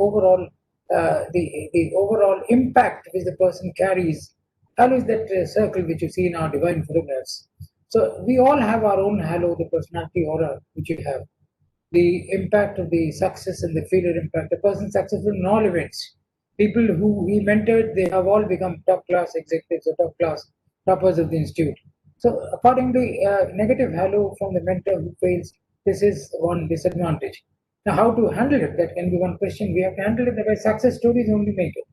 the overall impact which the person carries. Halo is that circle which you see in our divine photographs. So we all have our own halo, the personality aura which you have. The impact of the success and the failure impact. The person successful in all events. People who we mentored, they have all become top class executives or top class toppers of the institute. So accordingly, negative halo from the mentor who fails, this is one disadvantage. Now, how to handle it? That can be one question. We have to handle it by success stories only make it.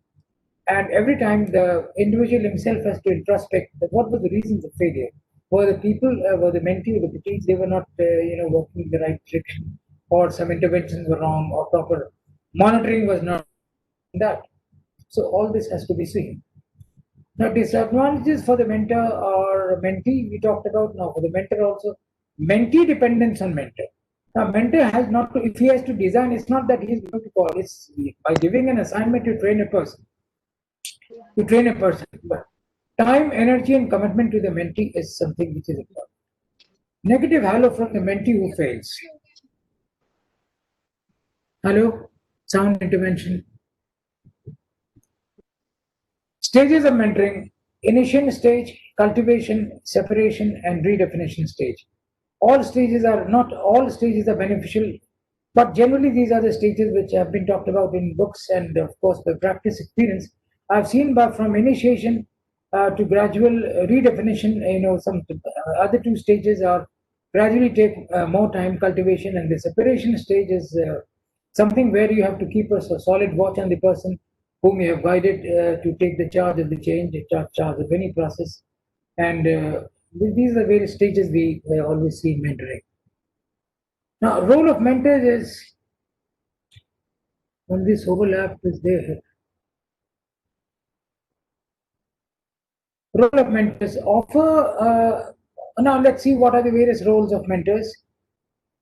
And every time the individual himself has to introspect that what were the reasons of failure. Were the people, were the mentee, the teams, they were not, working in the right direction, or some interventions were wrong, or proper monitoring was not that. So all this has to be seen. Now, disadvantages for the mentor or mentee, we talked about. Now, for the mentor also, mentee dependence on mentor. Now, mentor has not to, if he has to design, it's not that he's going to call, it's by giving an assignment to train a person. But time, energy, and commitment to the mentee is something which is important. Negative halo from the mentee who fails. Hello, sound intervention. Stages of mentoring: initiation stage, cultivation, separation, and redefinition stage. Not all stages are beneficial, but generally these are the stages which have been talked about in books and of course by practice experience. I've seen from initiation to gradual redefinition, some other two stages are gradually take more time, cultivation, and the separation stage is something where you have to keep a solid watch on the person whom you have guided to take the charge of the change, charge of any process. And these are various stages we always see in mentoring. Now, role of mentors is, when this overlap is there, role of mentors offer, now let's see what are the various roles of mentors.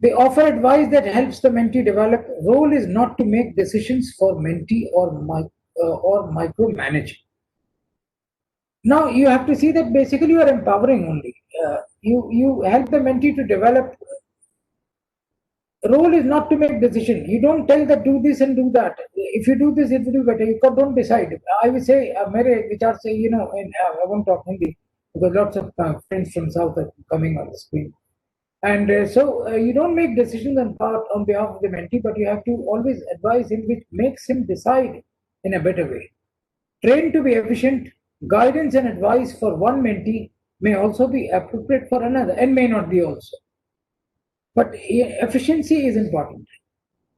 They offer advice that helps the mentee develop. Role is not to make decisions for mentee or micromanage. Now you have to see that basically you are empowering only. You help the mentee to develop. Role is not to make decision. You don't tell that do this and do that. If you do this, it will be better. You don't decide. I will say, mere vichar se, and I won't talk Hindi because lots of friends from South are coming on the screen. And you don't make decisions on behalf of the mentee, but you have to always advise him, which makes him decide in a better way. Trained to be efficient, guidance and advice for one mentee may also be appropriate for another and may not be also. But efficiency is important.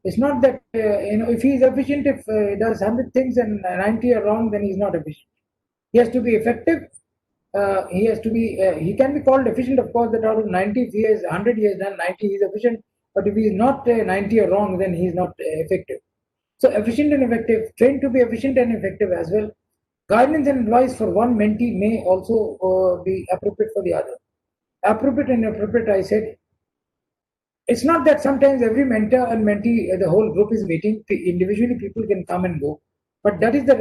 It's not that, if he is efficient, if he does 100 things and 90 are wrong, then he's not efficient. He has to be effective. He can be called efficient, of course, that out of 90, if he has 100, he has done 90, he is efficient. But if he is not 90 or wrong, then he is not effective. So efficient and effective, trained to be efficient and effective as well. Guidance and advice for one mentee may also be appropriate for the other. Appropriate and appropriate, I said. It's not that sometimes every mentor and mentee, the whole group is meeting. Individually, people can come and go. But that is the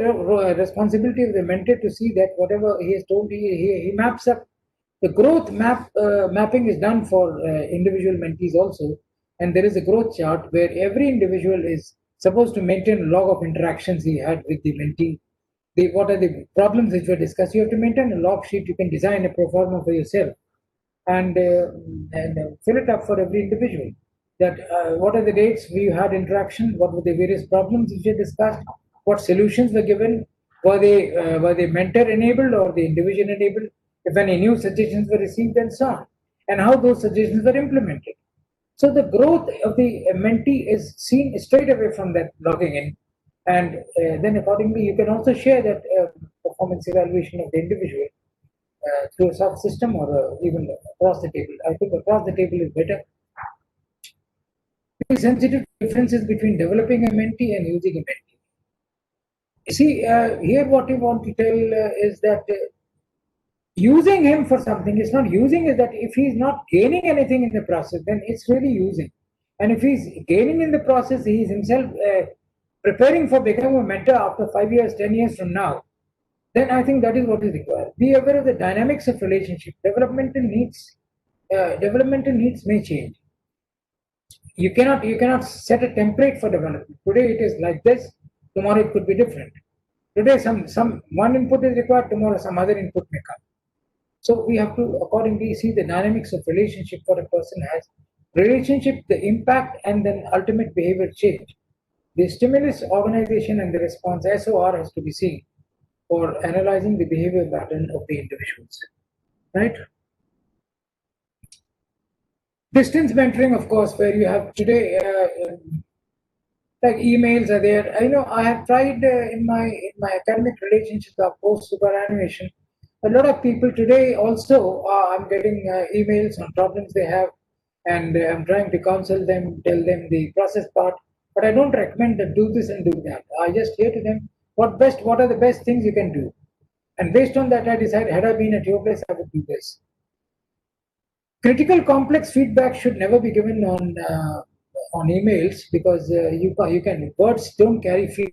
responsibility of the mentor to see that whatever he has told, he maps up. The growth mapping is done for individual mentees also. And there is a growth chart where every individual is supposed to maintain a log of interactions he had with the mentee. What are the problems which were discussed? You have to maintain a log sheet. You can design a pro forma for yourself and fill it up for every individual. That what are the dates we had interaction? What were the various problems which were discussed? What solutions were given? Were they mentor enabled or the individual enabled? If any new suggestions were received and so on, and how those suggestions were implemented. So the growth of the mentee is seen straight away from that logging in, and then accordingly you can also share that performance evaluation of the individual through a soft system or even across the table. I think across the table is better. Be sensitive to differences between developing a mentee and using a mentee. See, here what we want to tell is that using him for something is not using, is that if he's not gaining anything in the process, then it's really using. And if he's gaining in the process, he's himself preparing for becoming a mentor after 5 years, 10 years from now, then I think that is what is required. Be aware of the dynamics of relationship. Developmental needs may change. you cannot set a template for development. Today it is like this, tomorrow it could be different. Today some one input is required, tomorrow some other input may come. So we have to accordingly see the dynamics of relationship what a person has. Relationship, the impact, and then ultimate behavior change. The stimulus, organization, and the response SOR has to be seen for analyzing the behavior pattern of the individuals. Right? Distance mentoring, of course, where you have today like emails are there. I know I have tried in my academic relationships of post superannuation. A lot of people today also I'm getting emails on problems they have, and I'm trying to counsel them, tell them the process part. But I don't recommend that do this and do that. I just say to them what are the best things you can do, and based on that I decide had I been at your place I would do this. Critical complex feedback should never be given on emails because you can words don't carry feeling.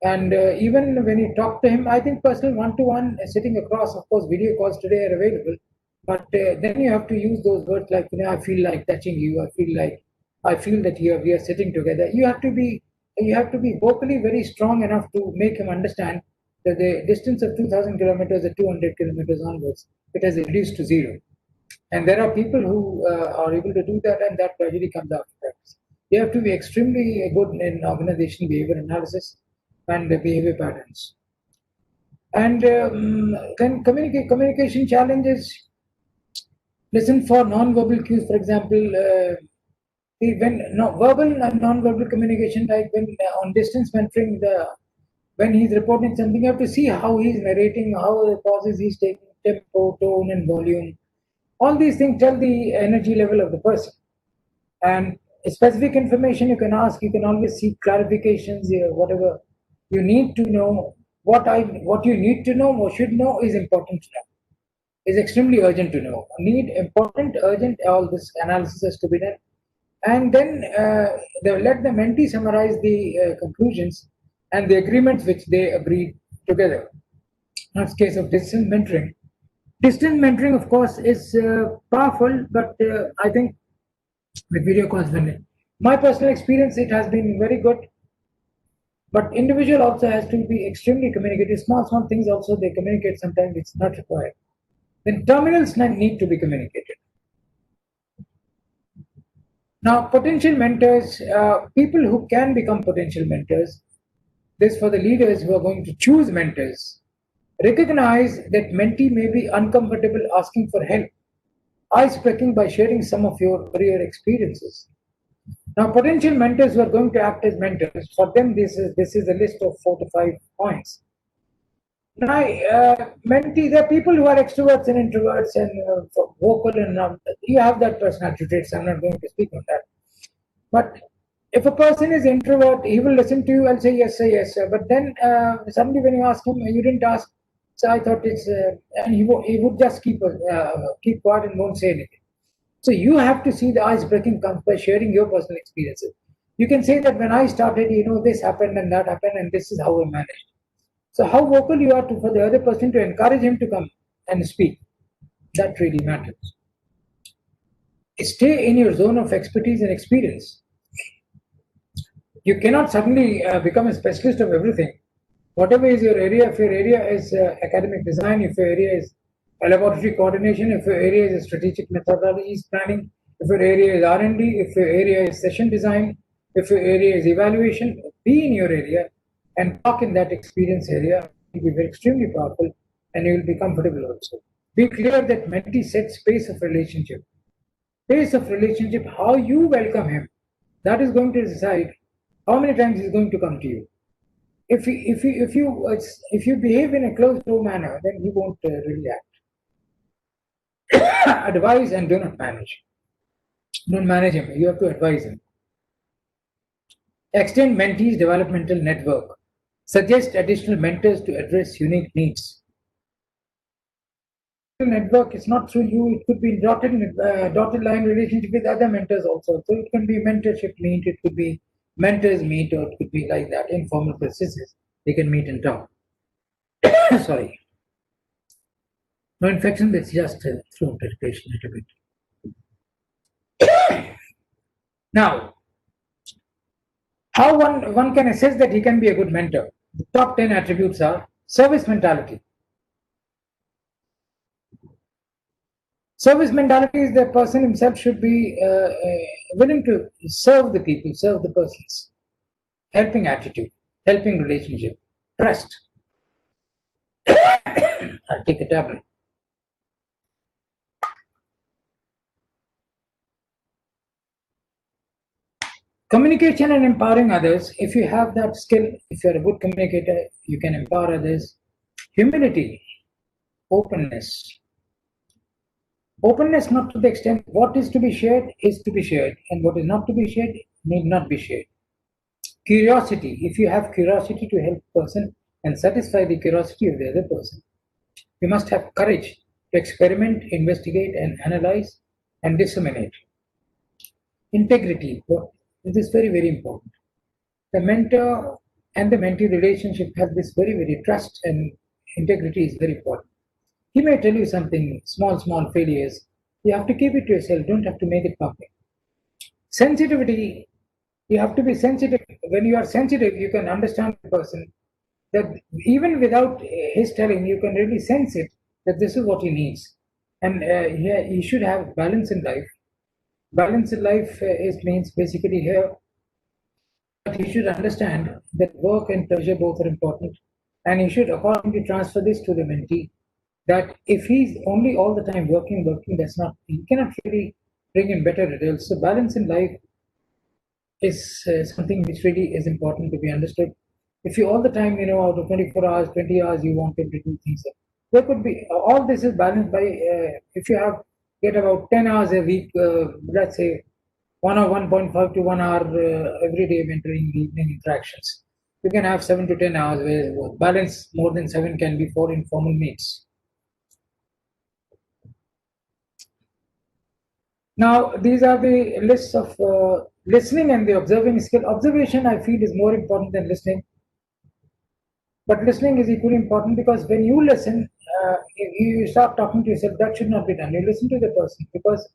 And even when you talk to him, I think personal one-to-one sitting across, of course, video calls today are available, but then you have to use those words like, I feel like touching you. I feel that we are sitting together. You have to be vocally very strong enough to make him understand that the distance of 2,000 kilometers or 200 kilometers onwards, it has reduced to zero. And there are people who are able to do that, and that gradually comes after practice. You have to be extremely good in organizational behavior analysis and the behavior patterns. And then communication challenges. Listen for non-verbal cues, for example. Verbal and non-verbal communication, like when on distance mentoring, when he's reporting something, you have to see how he's narrating, how the pauses he's taking, tempo, tone, and volume. All these things tell the energy level of the person. And specific information you can ask, you can always seek clarifications, whatever you need to know. What you need to know or should know is important to know. Is extremely urgent to know. Need, important, urgent, all this analysis has to be done. And then let the mentee summarize the conclusions and the agreements which they agreed together. That's case of distance mentoring. Distance mentoring, of course, is powerful, but I think with video calls, my personal experience, it has been very good. But individual also has to be extremely communicative. Small things also they communicate. Sometimes it's not required. Then terminals need to be communicated. Now, potential mentors, people who can become potential mentors, this for the leaders who are going to choose mentors, recognize that mentee may be uncomfortable asking for help, ice-breaking by sharing some of your career experiences. Now, potential mentors who are going to act as mentors, for them this is a list of 4 to 5 points. Now, mentee, there are people who are extroverts and introverts and vocal and you have that personality traits. I'm not going to speak on that. But if a person is introvert, he will listen to you and say yes, sir. But then suddenly when you ask him, you didn't ask, so I thought it's, and he would just keep quiet and won't say anything. So you have to see the ice breaking comes by sharing your personal experiences. You can say that when I started, this happened and that happened, and this is how I managed. So how vocal you are for the other person to encourage him to come and speak, that really matters. Stay in your zone of expertise and experience. You cannot suddenly become a specialist of everything. Whatever is your area, if your area is academic design, if your area is laboratory coordination, if your area is strategic methodologies planning, if your area is R&D, if your area is session design, if your area is evaluation, be in your area and talk in that experience area. It will be extremely powerful and you will be comfortable also. Be clear that mentee sets pace of relationship. Pace of relationship, how you welcome him, that is going to decide how many times he's going to come to you. If you behave in a closed door manner, then he won't really act. Advise and do not manage. Don't manage him. You have to advise him. Extend mentee's developmental network. Suggest additional mentors to address unique needs. Network is not through you. It could be dotted line relationship with other mentors also. So it can be mentorship meet. It could be mentors meet, or it could be like that informal processes. They can meet and talk. Sorry. No infection, it's just throat irritation a little bit. Now, how one can assess that he can be a good mentor? The top 10 attributes are service mentality. Service mentality is the person himself should be willing to serve the people, serve the persons. Helping attitude, helping relationship, trust. I'll take a tablet. Communication and empowering others. If you have that skill, if you're a good communicator, you can empower others. Humility, openness. Openness not to the extent what is to be shared is to be shared, and what is not to be shared need not be shared. Curiosity. If you have curiosity to help a person and satisfy the curiosity of the other person, you must have courage to experiment, investigate, and analyze and disseminate. Integrity. This is very, very important. The mentor and the mentee relationship has this very, very trust, and integrity is very important. He may tell you something, small failures. You have to keep it to yourself. Don't have to make it public. Sensitivity. You have to be sensitive. When you are sensitive, you can understand the person. That even without his telling, you can really sense it. That this is what he needs, and he should have balance in life. Balance in life means basically here. But he should understand that work and pleasure both are important, and he should accordingly transfer this to the mentee. That if he's only all the time working, that's not, he cannot really bring in better results. So balance in life is something which really is important to be understood. If you all the time, out of 24 hours, 20 hours, you want him to do things, there could be, all this is balanced by, if you get about 10 hours a week, let's say 1 or 1.5 to 1 hour every day mentoring evening interactions. You can have 7 to 10 hours where balance more than 7 can be for informal meets. Now, these are the lists of listening and the observing skill. Observation, I feel, is more important than listening. But listening is equally important, because when you listen, you start talking to yourself. That should not be done. You listen to the person, because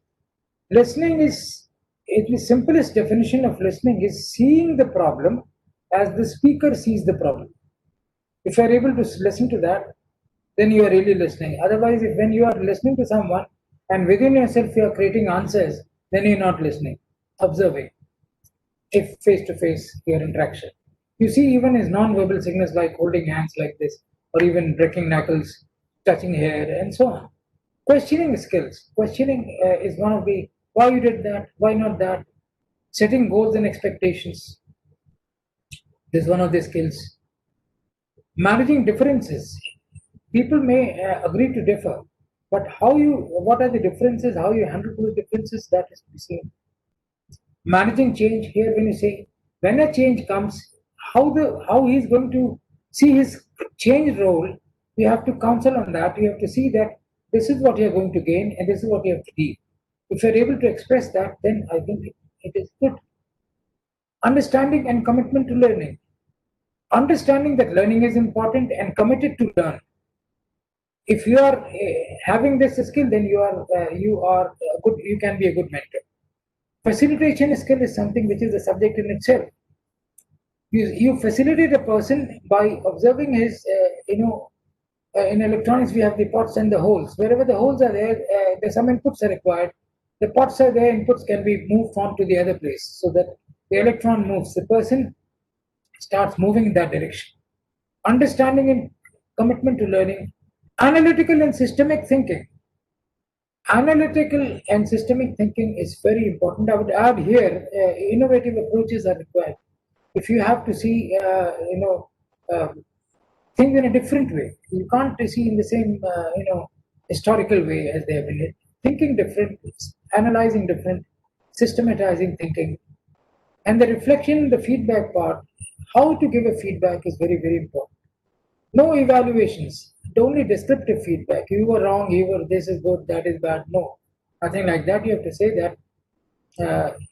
listening is, the simplest definition of listening is seeing the problem as the speaker sees the problem. If you are able to listen to that, then you are really listening. Otherwise, when you are listening to someone and within yourself you are creating answers, then you're not listening, observing. If face-to-face your interaction. You see even his non-verbal signals like holding hands like this, or even breaking knuckles, touching hair, and so on. Questioning skills. Questioning is one of the, why you did that, why not that. Setting goals and expectations is one of the skills. Managing differences. People may agree to differ, but what are the differences, how you handle those differences, that is to be seen. Managing change. Here, when you say, when a change comes, how he's going to see his change role, you have to counsel on that. You have to see that this is what you're going to gain and this is what you have to leave. If you're able to express that, then I think it is good. Understanding and commitment to learning. Understanding that learning is important and committed to learn. If you are having this skill, then you are good. You can be a good mentor. Facilitation skill is something which is a subject in itself. You facilitate a person by observing his, in electronics we have the pots and the holes. Wherever the holes are there, some inputs are required. The pots are there, inputs can be moved on to the other place so that the electron moves. The person starts moving in that direction. Understanding and commitment to learning. Analytical and systemic thinking. Analytical and systemic thinking is very important. I would add here, innovative approaches are required. If you have to see, things in a different way, you can't see in the same, historical way as they have been. Thinking different, analyzing different, systematizing thinking, and the reflection, the feedback part. How to give a feedback is very, very important. No evaluations, only descriptive feedback. You were wrong, this is good, that is bad. No, nothing like that. You have to say that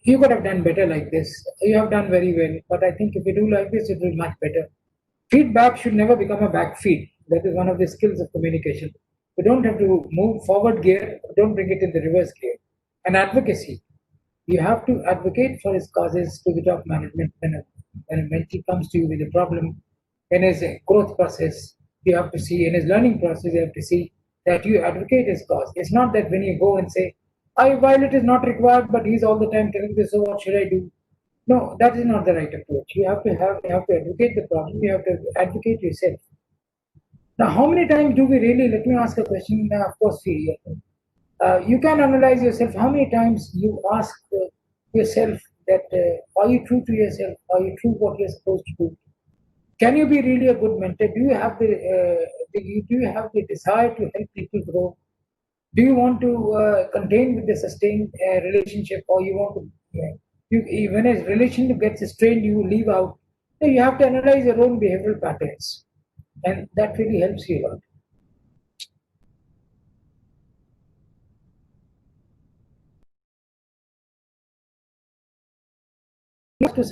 you could have done better like this. You have done very well, but I think if you do like this, it will be much better. Feedback should never become a back feed. That is one of the skills of communication. You don't have to move forward gear, don't bring it in the reverse gear. And advocacy. You have to advocate for his causes to the top management when a mentee comes to you with a problem in his growth process. You have to see in his learning process, you have to see that you advocate his cause. It's not that when you go and say, while it is not required, but he's all the time telling this, so what should I do? No, that is not the right approach. You have to advocate the problem, you have to advocate yourself. Now, how many times do we really, let me ask a question, of course, you can analyze yourself. How many times you ask yourself that are you true to yourself? Are you true what you're supposed to do? Can you be really a good mentor? Do you have the desire to help people grow? Do you want to contain with the sustained relationship, or you want to? When a relationship gets strained, you leave out. So you have to analyze your own behavioral patterns, and that really helps you a lot. You have to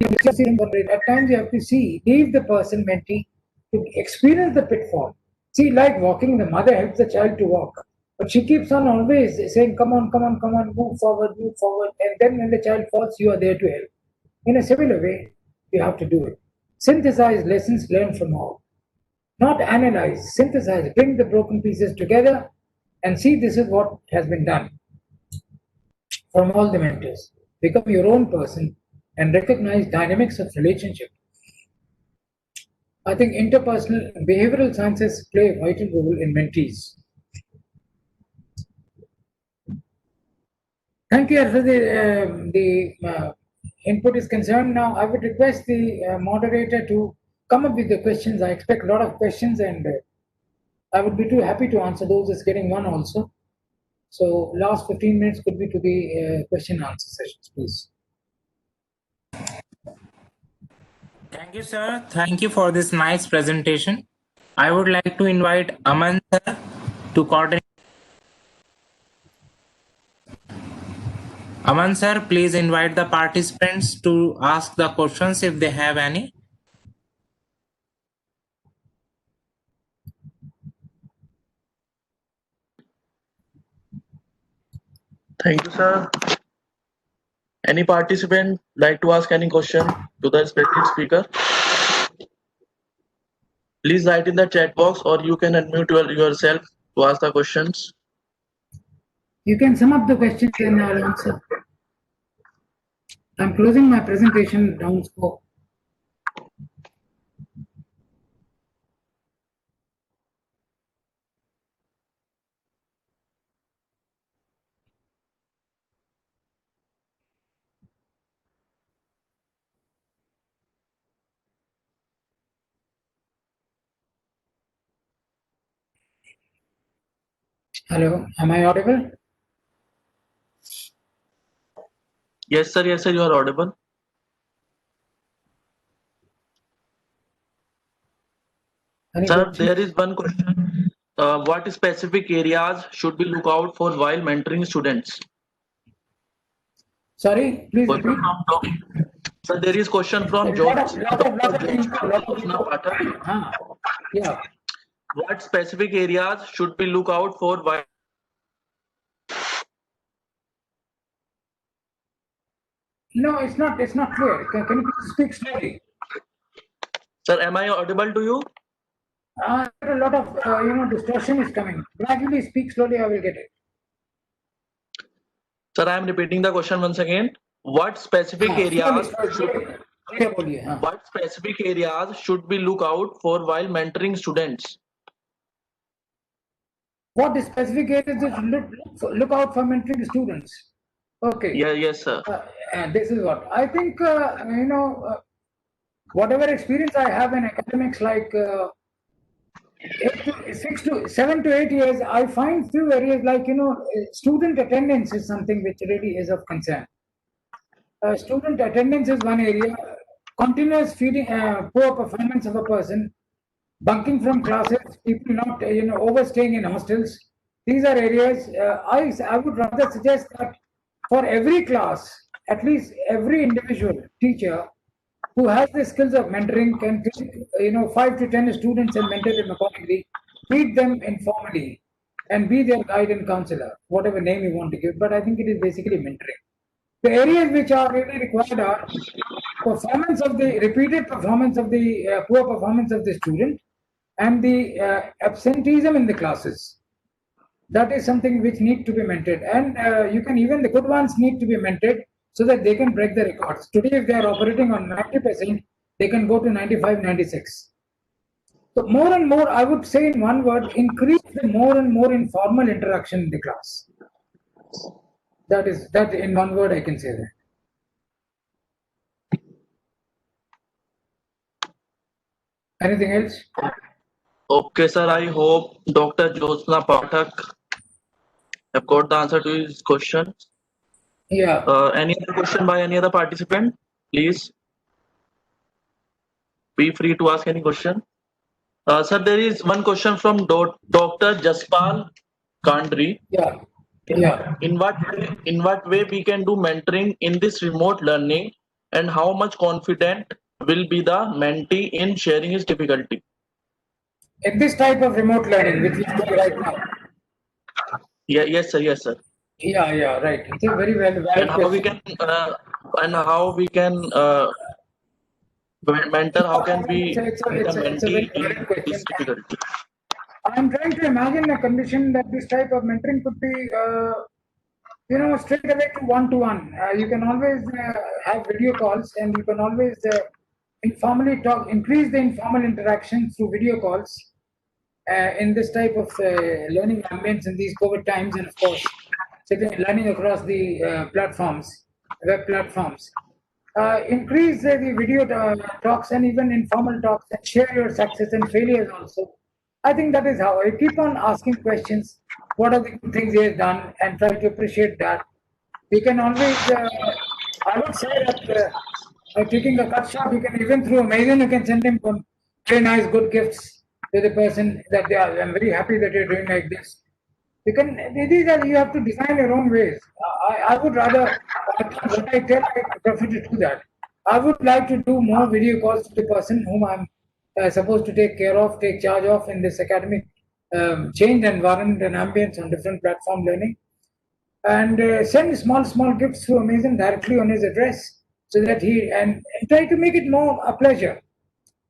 at times you have to leave the person mentee to experience the pitfall. See, like walking, the mother helps the child to walk, but she keeps on always saying, come on, come on, come on, move forward, and then when the child falls, you are there to help. In a similar way, you have to do it. Synthesize lessons learned from all. Not analyze, synthesize, bring the broken pieces together and see this is what has been done from all the mentors. Become your own person and recognize dynamics of relationship. I think interpersonal behavioral sciences play a vital role in mentees. Thank you as far as the input is concerned. Now, I would request the moderator to come up with the questions. I expect a lot of questions, and I would be too happy to answer those. It's getting one also. So, last 15 minutes could be to the question and answer sessions, please. Thank you, sir. Thank you for this nice presentation. I would like to invite Aman sir to coordinate. Aman sir, please invite the participants to ask the questions if they have any. Thank you, sir. Any participant like to ask any question to the respective speaker? Please write in the chat box, or you can unmute yourself to ask the questions. You can sum up the questions and I'll answer. I'm closing my presentation down scope. Hello, am I audible? Yes, sir. Yes, sir. You are audible. Sir, there is one question. What specific areas should we look out for while mentoring students? Sorry, please repeat. So there is question from George. Yeah. What specific areas should we look out for while? No, it's not. It's not clear. Can you please speak slowly? Sir, am I audible to you? A lot of distortion is coming. Gradually speak slowly. I will get it. Sir, I am repeating the question once again. What specific areas? What specific areas should we look out for while mentoring students? What specific areas look out for mentoring students? Okay. Yeah. Yes, sir. And this is what I think. Whatever experience I have in academics, like 7 to 8 years, I find few areas like student attendance is something which really is of concern. Student attendance is one area. Continuous feeding, poor performance of a person, bunking from classes, people not overstaying in hostels. These are areas I would rather suggest that for every class at least every individual teacher who has the skills of mentoring can take, 5 to 10 students and mentor them accordingly, meet them informally, and be their guide and counselor, whatever name you want to give. But I think it is basically mentoring. The areas which are really required are performance of the repeated performance of the poor performance of the student and the absenteeism in the classes. That is something which need to be mentored, and you can even the good ones need to be mentored so that they can break the records. Today, if they are operating on 90%, they can go to 95, 96. So more and more, I would say in one word, increase the more and more informal interaction in the class. That in one word I can say that. Anything else? Okay, sir. I hope Dr. Jyotsna Pathak have got the answer to his question. Yeah. Any other question by any other participant? Please be free to ask any question. Sir, there is one question from Dr. Jaspal Kandri. Yeah. Yeah. In what way we can do mentoring in this remote learning, and how much confident will be the mentee in sharing his difficulty? In this type of remote learning, which we do right now. Yeah, yes, sir. Yes, sir. Yeah, right. It's a very valid And how we question. can mentor? How can we It's be the a very mentee valid in question. this difficulty? I'm trying to imagine a condition that this type of mentoring could be, straight away to one-to-one. You can always have video calls, and you can always informally talk, increase the informal interaction through video calls in this type of learning ambience in these COVID times, and of course, learning across the platforms, web platforms. Increase the video talks and even informal talks, and share your success and failures also. I think that is how I keep on asking questions. What are the good things he has done, and try to appreciate that. We can always, I would say that by taking a cut shot, you can even through Amazon, you can send him some very nice, good gifts to the person that they are. I'm very happy that you're doing like this. You can, these are, you have to design your own ways. I would rather, what I tell, I prefer to do that. I would like to do more video calls to the person whom I'm supposed to take care of, take charge of in this academic change environment and ambience on different platform learning, and send small gifts through Amazon directly on his address, so that and try to make it more a pleasure.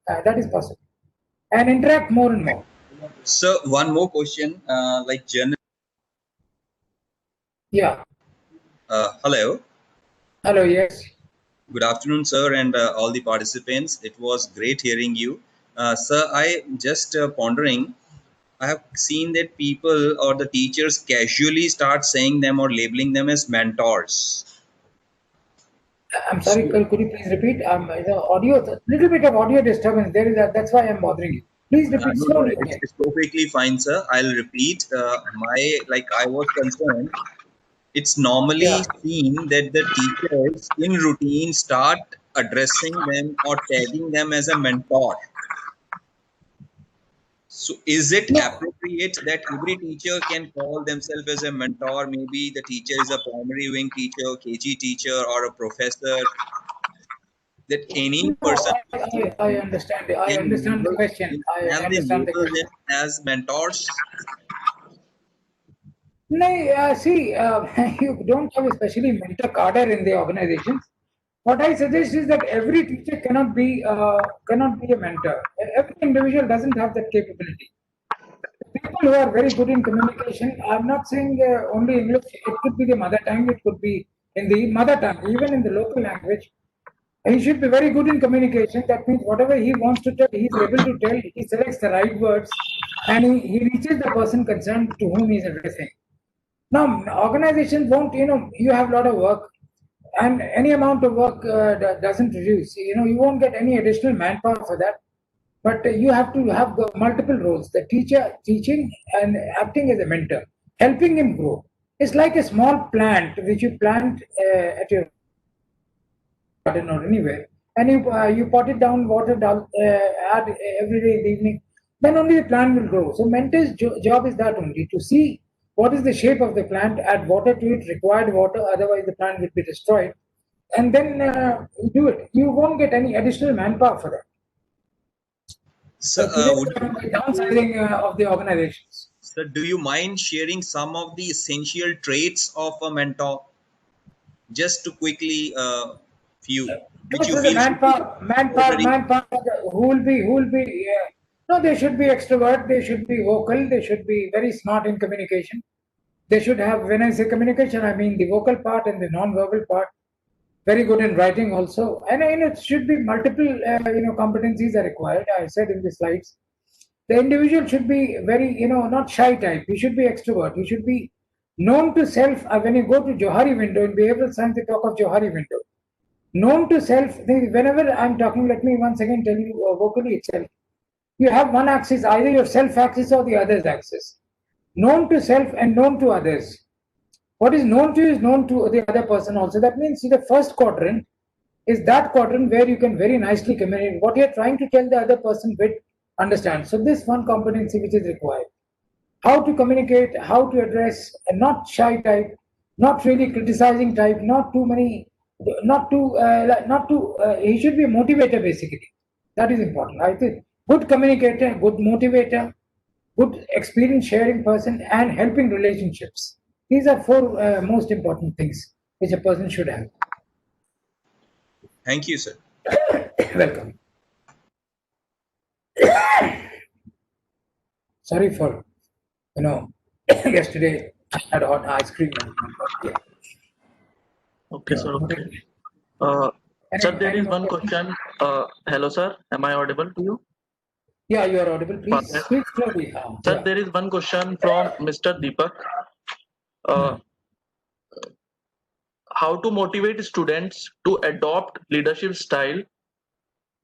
That is possible, and interact more and more. So one more question, like general. Yeah. Hello. Hello. Yes. Good afternoon, sir, and all the participants. It was great hearing you, sir. I just pondering. I have seen that people or the teachers casually start saying them or labeling them as mentors. I'm sorry, could you please repeat? Audio, little bit of audio disturbance. There is that's why I'm bothering you. Please repeat No, slowly. it's perfectly fine, sir. I'll repeat. I was concerned. It's normally seen that the teachers in routine start addressing them or tagging them as a mentor. So is it appropriate that every teacher can call themselves as a mentor? Maybe the teacher is a primary wing teacher, KG teacher, or a professor. That any person I understand. I understand the question. I understand the question. them as mentors. No, see, you don't have especially mentor cadre in the organizations. What I suggest is that every teacher cannot be a mentor. Every individual doesn't have that capability. People who are very good in communication, I'm not saying only English, it could be the mother tongue, it could be in the mother tongue, even in the local language. He should be very good in communication. That means whatever he wants to tell, he's able to tell, he selects the right words, and he reaches the person concerned to whom he's addressing. Now, organizations won't, you have a lot of work, and any amount of work doesn't reduce. You won't get any additional manpower for that. But you have to have multiple roles. The teacher teaching and acting as a mentor, helping him grow. It's like a small plant which you plant at your garden or anywhere, and you pot it down, water down, add every day in the evening. Then only the plant will grow. So mentor's job is that only, to see what is the shape of the plant, add water to it, required water, otherwise the plant will be destroyed. and then do it. You won't get any additional manpower for that. So, Today would we are downsizing of the organizations. so do you mind sharing some of the essential traits of a mentor? Just to quickly, few which Most you of the feel should be manpower, who will be, no, they should be extrovert, they should be vocal, they should be very smart in communication. They should have, when I say communication, I mean the vocal part and the non-verbal part. Very good in writing also. And it should be multiple, competencies are required. I said in the slides. The individual should be very, not shy type. He should be extrovert. He should be known to self. When you go to Johari window, in behavioral science, they talk of Johari window. Known to self, whenever I'm talking, let me once again tell you vocally itself. You have one axis, either your self axis or the other's axis. Known to self and known to others. What is known to you is known to the other person also. That means the first quadrant is that quadrant where you can very nicely communicate what you're trying to tell the other person with understand. So this one competency which is required. How to communicate, how to address, and not shy type, not really criticizing type, not too many, he should be a motivator basically. That is important. I think good communicator, good motivator, good experience sharing person, and helping relationships. These are four most important things which a person should have. Thank you, sir. Welcome. Sorry for, yesterday I had hot ice cream. Yeah. Okay, sir. Okay. Sir, there is one question. Hello, sir. Am I audible to you? Yeah, you are audible. Please Partner. speak slowly. Sir, Yeah. there is one question from Mr. Deepak. How to motivate students to adopt leadership style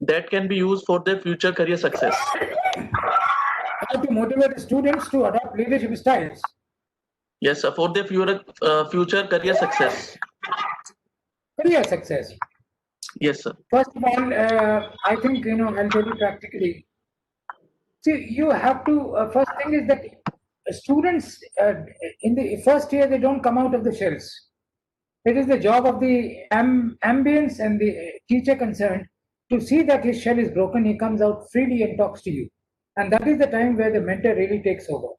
that can be used for their future career success? How to motivate students to adopt leadership styles? Yes, sir. For their future career success. Career success. Yes, sir. First of all, I think, I'll tell you practically. See, you have to, first thing is that students in the first year, they don't come out of the shells. It is the job of the ambience and the teacher concerned to see that his shell is broken. He comes out freely and talks to you. And that is the time where the mentor really takes over.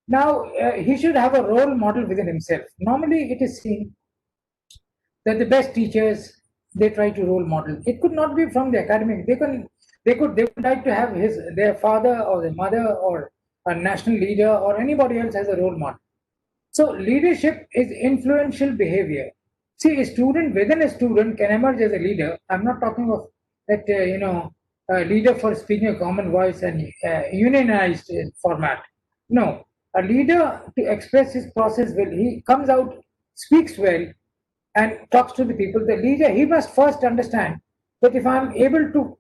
Now, he should have a role model within himself. Normally, it is seen that the best teachers, they try to role model. It could not be from the academic. They would like to have their father or their mother or a national leader or anybody else as a role model. So leadership is influential behavior. See, a student within a student can emerge as a leader. I'm not talking of that, a leader for speaking a common voice and unionized format. No, a leader to express his process will, he comes out, speaks well, and talks to the people. The leader, he must first understand that if I'm able to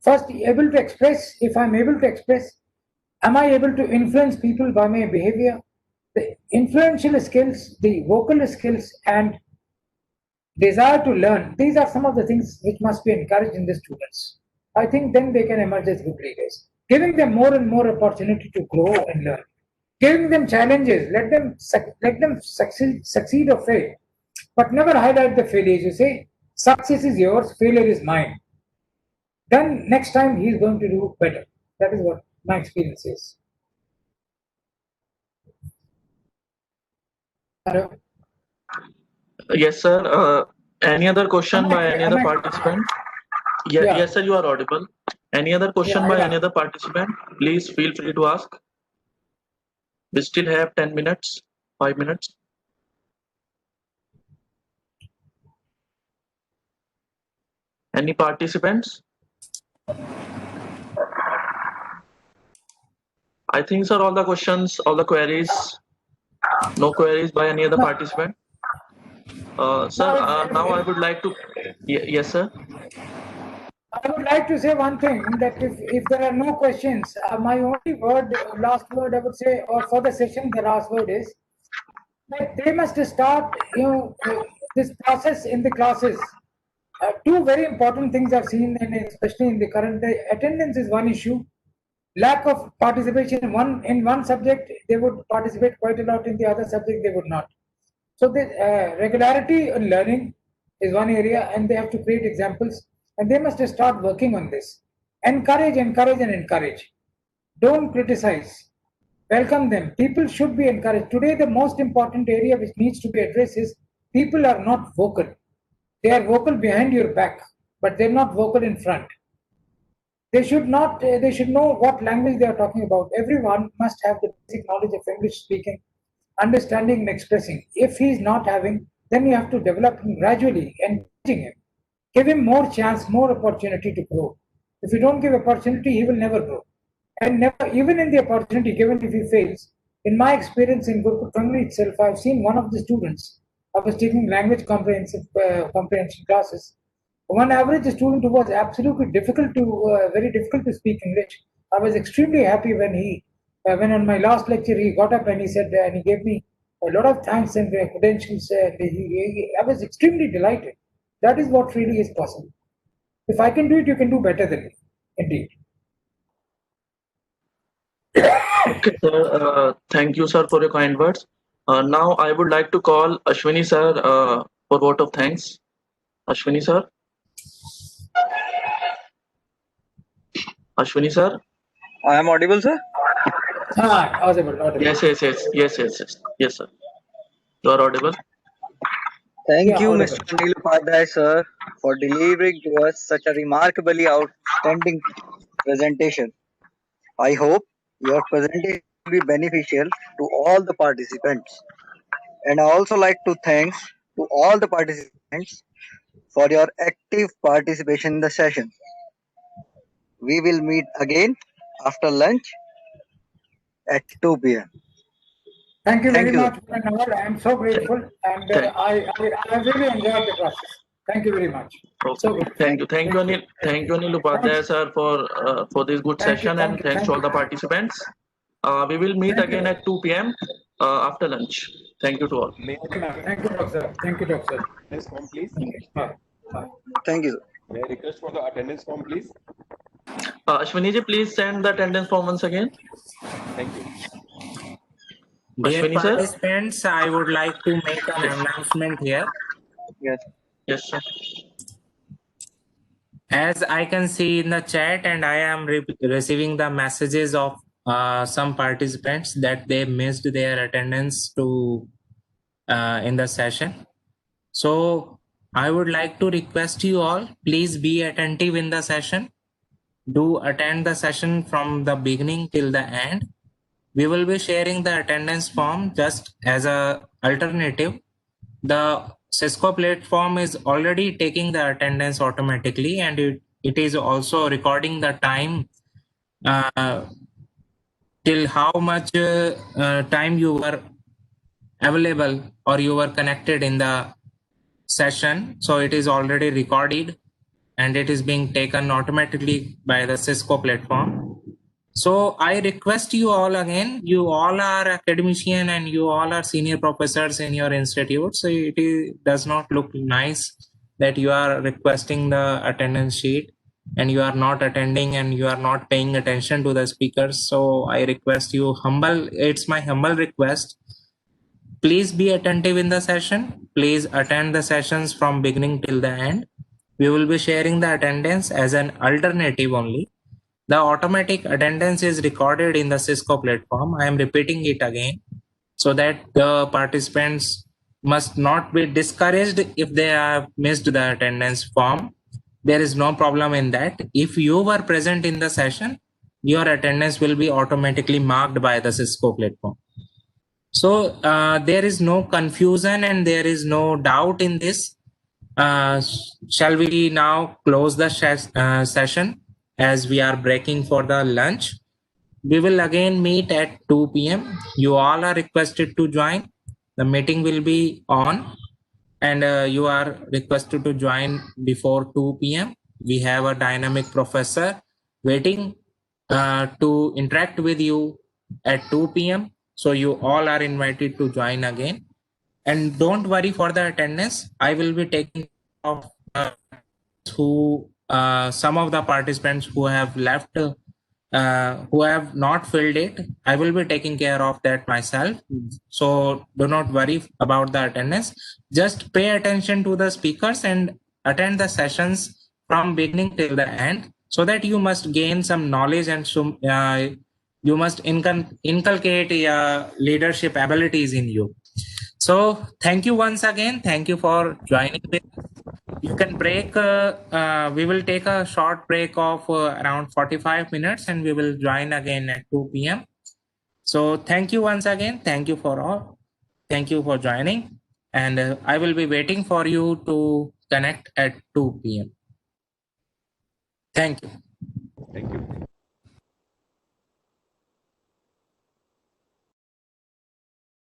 express, am I able to influence people by my behavior? The influential skills, the vocal skills, and desire to learn, these are some of the things which must be encouraged in the students. I think then they can emerge as good leaders. Giving them more and more opportunity to grow and learn. Giving them challenges, let them succeed or fail. But never highlight the failures. You say, success is yours, failure is mine. Then next time he is going to do better. That is what my experience is. Hello? Yes, sir. Any other question Am I by clear? any Am other I- participant? Yeah. Yes, sir, you are audible. Any other question by Yeah. any other participant? Please feel free to ask. We still have 10 minutes, 5 minutes. Any participants? I think, sir, all the questions, all the queries, no queries by any other participant. Sir, now I would like to, yes, sir. I would like to say one thing, that if there are no questions, my only last word I would say, or for the session, the last word is that they must start, this process in the classes. Two very important things I've seen, and especially in the current day, attendance is one issue. Lack of participation in one subject, they would participate quite a lot. In the other subject, they would not. So the regularity in learning is one area, and they have to create examples, and they must start working on this. Encourage, encourage, and encourage. Don't criticize. Welcome them. People should be encouraged. Today, the most important area which needs to be addressed is people are not vocal. They are vocal behind your back, but they're not vocal in front. They should not. They should know what language they are talking about. Everyone must have the basic knowledge of English speaking, understanding and expressing. If he's not having, then you have to develop him gradually, encouraging him. Give him more chance, more opportunity to grow. If you don't give opportunity, he will never grow. And never, even in the opportunity given, if he fails, in my experience in Gurukul Primary itself, I've seen one of the students. I was taking language comprehension classes. One average student who was absolutely very difficult to speak English. I was extremely happy when on my last lecture he got up and he said, and he gave me a lot of thanks and credentials. I was extremely delighted. That is what really is possible. If I can do it, you can do better than me, indeed. Okay, sir. Thank you, sir, for your kind words. Now I would like to call Ashwini, sir, for vote of thanks. Ashwini, sir. Ashwini, sir. I am audible, sir. Audible. Yes, sir. You are audible. Thank you, audible. Mr. Anil Upadhyay, sir, for delivering to us such a remarkably outstanding presentation. I hope your presentation will be beneficial to all the participants. And I also like to thanks to all the participants for your active participation in the session. We will meet again after lunch at 2 p.m. Thank you very Thank you. much, Nawal. I am so grateful, and I really enjoyed the process. Thank you very much. Okay. So good. Thank you, Anil. Thank you, Anil Upadhyay, sir, for this good Thank you, session, thank and you, thanks thank to all you. the participants. We will meet Thank you. again at 2 p.m. After lunch. Thank you to all. Thank you, Doctor. Thank you, Doctor. Attendance form, please. Bye. Bye. Thank you, sir. May I request for the attendance form, please? Ashwini ji, please send the attendance form once again. Thank you. Dear Ashwini, sir. participants, I would like to make an announcement here. Yes. Yes, sir. As I can see in the chat, and I am receiving the messages of some participants that they missed their attendance to in the session. So I would like to request you all, please be attentive in the session. Do attend the session from the beginning till the end. We will be sharing the attendance form just as a alternative. The Cisco platform is already taking the attendance automatically, and it is also recording the time till how much time you were available or you were connected in the session. So it is already recorded and it is being taken automatically by the Cisco platform. So I request you all again, you all are academician and you all are senior professors in your institute. So does not look nice that you are requesting the attendance sheet and you are not attending and you are not paying attention to the speakers. So I request you it's my humble request. Please be attentive in the session. Please attend the sessions from beginning till the end. We will be sharing the attendance as an alternative only. The automatic attendance is recorded in the Cisco platform. I am repeating it again so that the participants must not be discouraged if they have missed the attendance form. There is no problem in that. If you were present in the session, your attendance will be automatically marked by the Cisco platform. So there is no confusion and there is no doubt in this. Shall we now close the session as we are breaking for the lunch? We will again meet at 2 p.m. You all are requested to join. The meeting will be on and you are requested to join before 2 p.m. We have a dynamic professor waiting to interact with you at 2 p.m. So you all are invited to join again. And don't worry for the attendance. I will be taking off some of the participants who have left who have not filled it, I will be taking care of that myself. So do not worry about the attendance. Just pay attention to the speakers and attend the sessions from beginning till the end, so that you must gain some knowledge and you must inculcate leadership abilities in you. So thank you once again. Thank you for joining with us. You can break. We will take a short break of around 45 minutes and we will join again at 2 p.m. So thank you once again. Thank you for all. Thank you for joining. And I will be waiting for you to connect at 2 p.m. Thank you. Thank you.